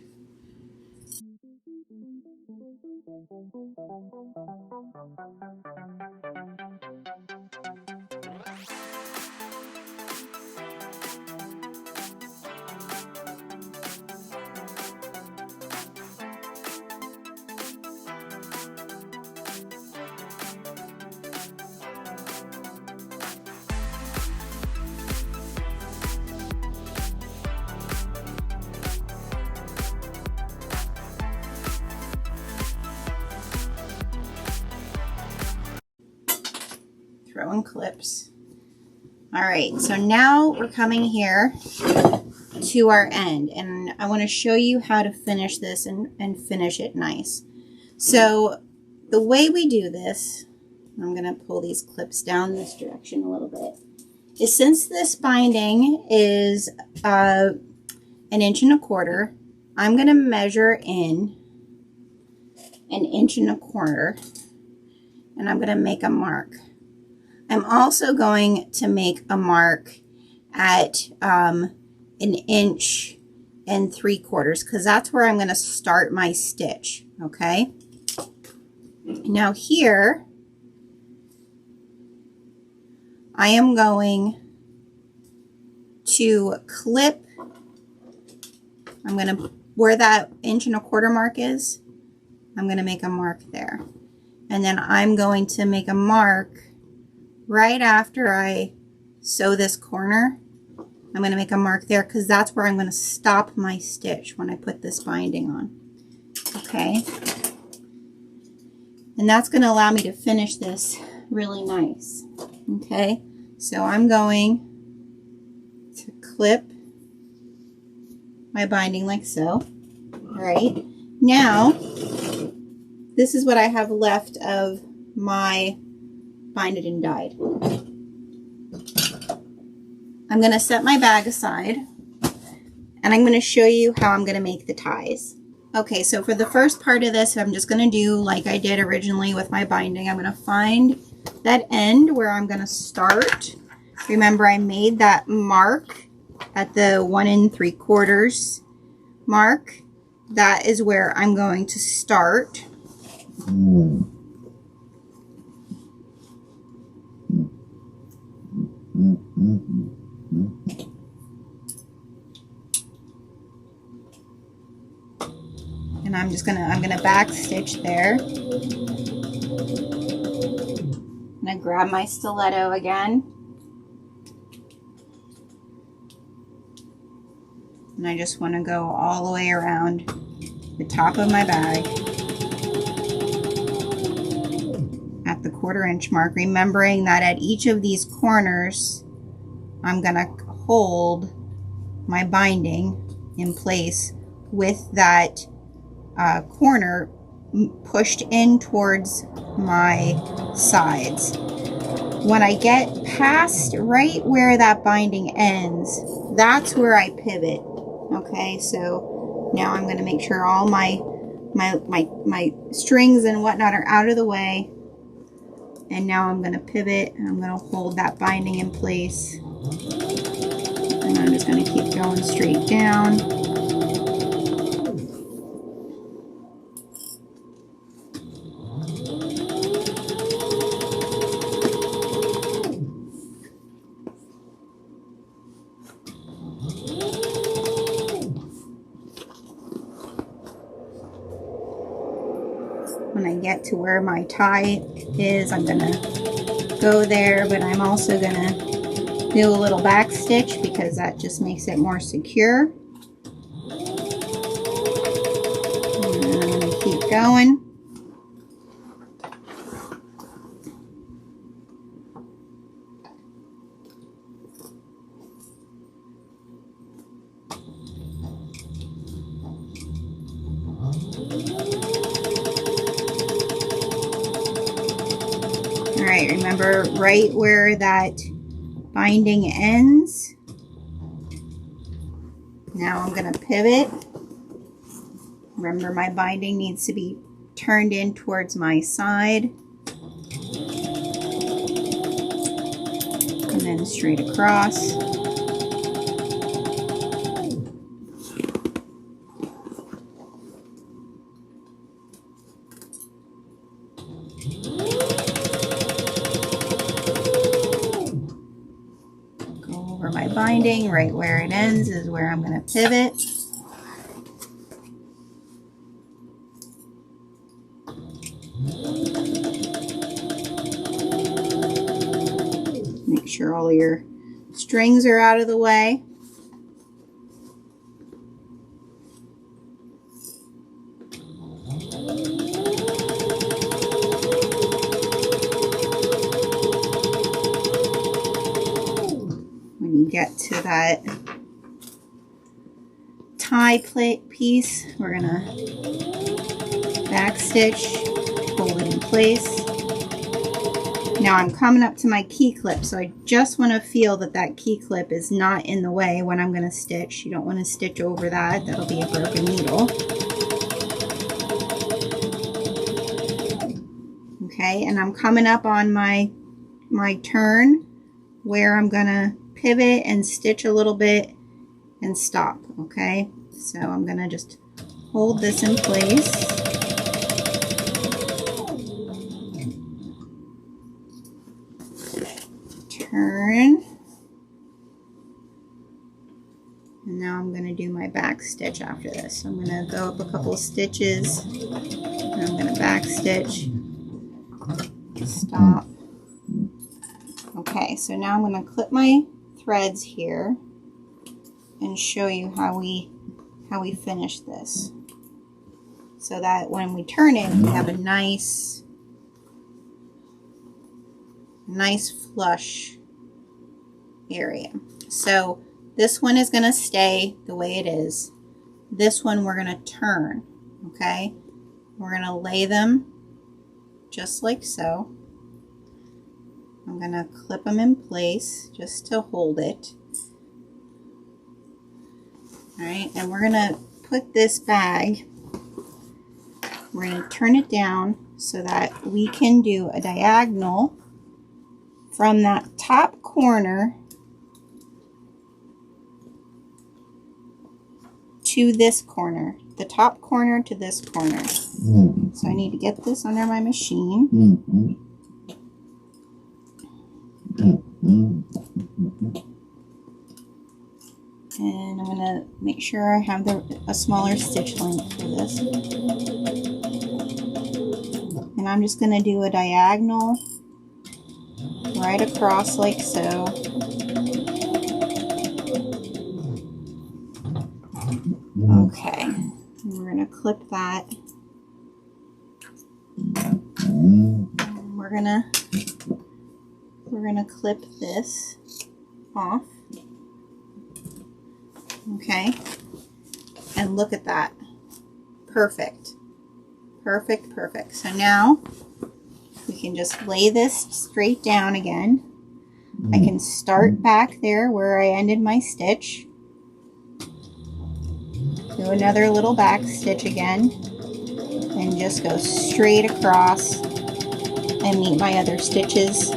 Throw in clips. All right, so now we're coming here to our end, and I want to show you how to finish this and finish it nice. So the way we do this, I'm going to pull these clips down this direction a little bit, is since this binding is 1.25 inches, I'm going to measure in 1.25 inches, and I'm going to make a mark. I'm also going to make a mark at 1.75 inches because that's where I'm going to start my stitch. Okay. Now here, I am going to clip. I'm going to, where that 1.25 inch mark is, I'm going to make a mark there. And then I'm going to make a mark right after I sew this corner. I'm going to make a mark there because that's where I'm going to stop my stitch when I put this binding on. Okay. And that's going to allow me to finish this really nice. Okay. So I'm going to clip my binding like so. All right. Now, this is what I have left of my binded and dyed. I'm going to set my bag aside, and I'm going to show you how I'm going to make the ties. Okay, so for the first part of this, I'm just going to do like I did originally with my binding. I'm going to find that end where I'm going to start. Remember, I made that mark at the 1 3/4 mark. That is where I'm going to start. And I'm gonna back stitch there. And I grab my stiletto again. And I just want to go all the way around the top of my bag at the 1/4 inch mark, remembering that at each of these corners I'm gonna hold my binding in place with that corner pushed in towards my sides. When I get past right where that binding ends, that's where I pivot. Okay, so now I'm going to make sure all my strings and whatnot are out of the way. And now I'm going to pivot, and I'm going to hold that binding in place. And I'm just going to keep going straight down. when I get to where my tie is, I'm gonna go there, but I'm also gonna do a little back stitch because that just makes it more secure. And I'm gonna keep going. All right, remember right where that binding ends. Now I'm going to pivot. Remember, my binding needs to be turned in towards my side. And then straight across. My binding right where it ends is where I'm going to pivot. Make sure all your strings are out of the way. Get to that tie plate piece, we're gonna back stitch, hold it in place. Now I'm coming up to my key clip, so I just want to feel that that key clip is not in the way when I'm gonna stitch. You don't want to stitch over that, that'll be a broken needle. Okay, and I'm coming up on my turn where I'm gonna pivot and stitch a little bit and stop. Okay, so I'm gonna just hold this in place. Turn. And now I'm gonna do my back stitch after this. So I'm gonna go up a couple of stitches and I'm gonna back stitch, stop. Okay, so now I'm gonna clip my threads here and show you how we finish this, so that when we turn it, we have a nice flush area. So this one is going to stay the way it is. This one we're going to turn. Okay, we're going to lay them just like so. I'm going to clip them in place just to hold it. All right, and we're going to put this bag, we're going to turn it down so that we can do a diagonal from that top corner to this corner, the top corner to this corner. So I need to get this under my machine. And I'm going to make sure I have a smaller stitch length for this. And I'm just going to do a diagonal right across like so. Okay, and we're going to clip that. And we're going to clip this off. Okay, and look at that. Perfect. Perfect, perfect. So now we can just lay this straight down again. I can start back there where I ended my stitch. Do another little back stitch again. And just go straight across and meet my other stitches.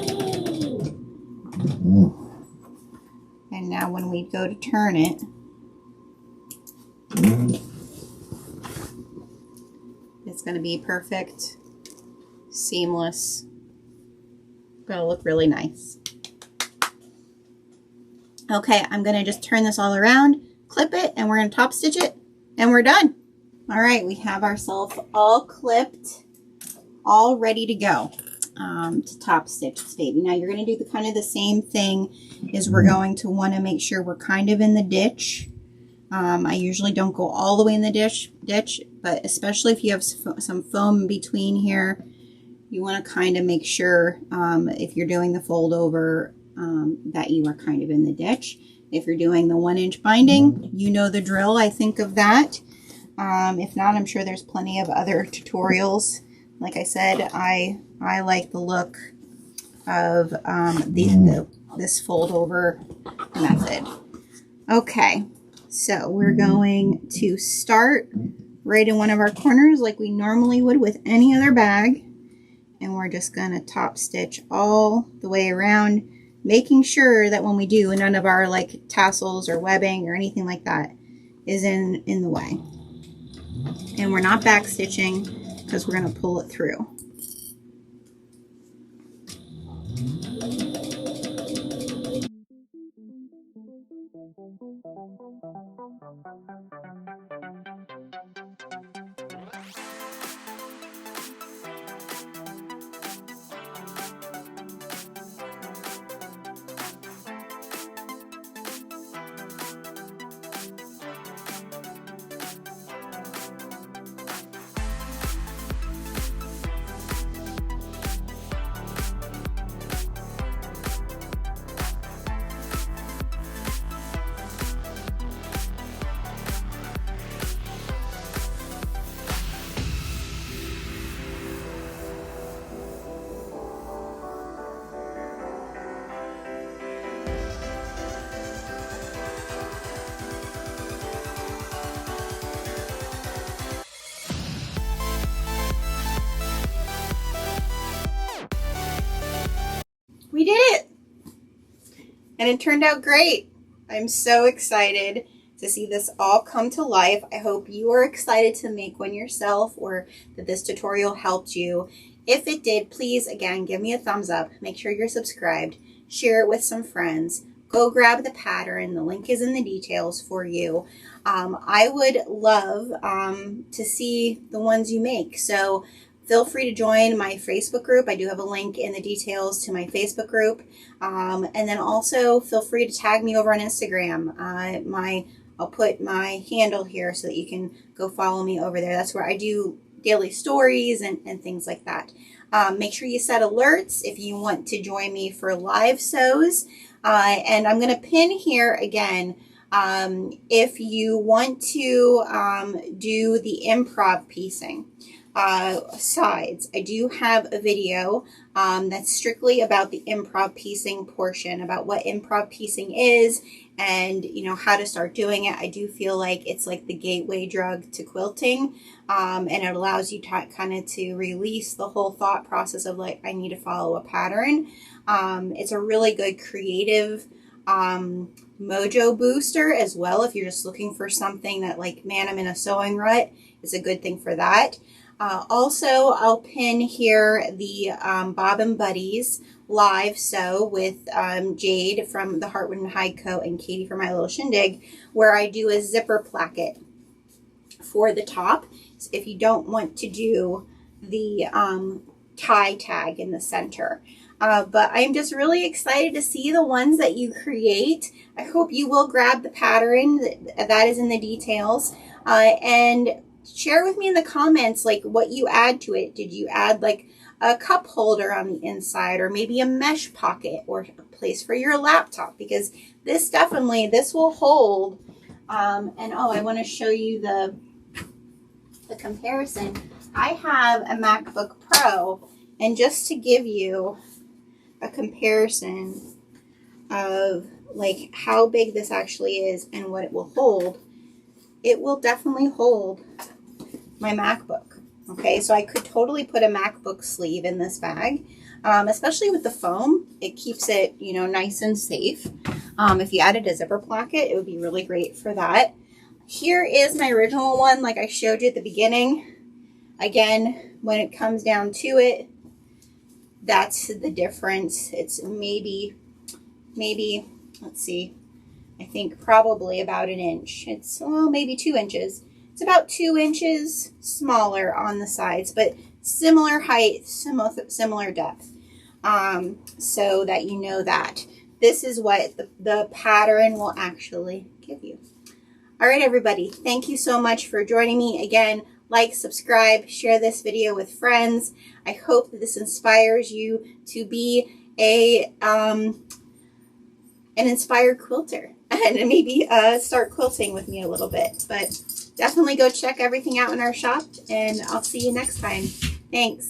And now when we go to turn it, it's going to be perfect, seamless, going to look really nice. Okay, I'm going to just turn this all around, clip it, and we're going to top stitch it, and we're done. All right, we have ourselves all clipped all ready to go to top stitch this baby. Now you're going to do the kind of the same thing is we're going to want to make sure we're kind of in the ditch. I usually don't go all the way in the ditch, but especially if you have some foam in between here, you want to kind of make sure if you're doing the fold over that you are kind of in the ditch. If you're doing the 1-inch binding, you know the drill. I think of that. If not, I'm sure there's plenty of other tutorials. Like I said, I like the look of this fold over method. Okay, so we're going to start right in one of our corners like we normally would with any other bag. And we're just going to top stitch all the way around, making sure that when we do, none of our like tassels or webbing or anything like that is in the way. And we're not back stitching because we're going to pull it through. We did it! And it turned out great. I'm so excited to see this all come to life. I hope you are excited to make one yourself or that this tutorial helped you. If it did, please, again, give me a thumbs up. Make sure you're subscribed. Share it with some friends. Go grab the pattern. The link is in the details for you. I would love to see the ones you make. So feel free to join my Facebook group. I do have a link in the details to my Facebook group. And then also feel free to tag me over on Instagram. I'll put my handle here so that you can go follow me over there. That's where I do daily stories and things like that. Make sure you set alerts if you want to join me for live sews. And I'm going to pin here again. If you want to do the improv piecing sides, I do have a video that's strictly about the improv piecing portion, about what improv piecing is and how to start doing it. I do feel like it's like the gateway drug to quilting, and it allows you to kind of to release the whole thought process of like, I need to follow a pattern. It's a really good creative mojo booster as well. If you're just looking for something that like, man, I'm in a sewing rut, it's a good thing for that. Also, I'll pin here the Bobbin Buddies live sew with Jade from the Heartwood and Hide Co. and Katie from My Little Shindig, where I do a zipper placket for the top. So if you don't want to do the tie tag in the center. But I'm just really excited to see the ones that you create. I hope you will grab the pattern that is in the details and share with me in the comments like what you add to it. Did you add like a cup holder on the inside, or maybe a mesh pocket, or a place for your laptop? Because this will hold. And oh, I want to show you the comparison. I have a MacBook Pro, and just to give you a comparison of like how big this actually is and what it will hold, it will definitely hold my MacBook. Okay, so I could totally put a MacBook sleeve in this bag, especially with the foam. It keeps it, nice and safe. If you added a zipper placket, it would be really great for that. Here is my original one, like I showed you at the beginning. Again, when it comes down to it, that's the difference. It's maybe, let's see, I think probably about an inch. It's, well, maybe 2 inches. It's about 2 inches smaller on the sides, but similar height, similar depth, so that you know that this is what the pattern will actually give you. All right, everybody, thank you so much for joining me. Again, like, subscribe, share this video with friends. I hope that this inspires you to be an inspired quilter and maybe start quilting with me a little bit. But definitely go check everything out in our shop, and I'll see you next time. Thanks.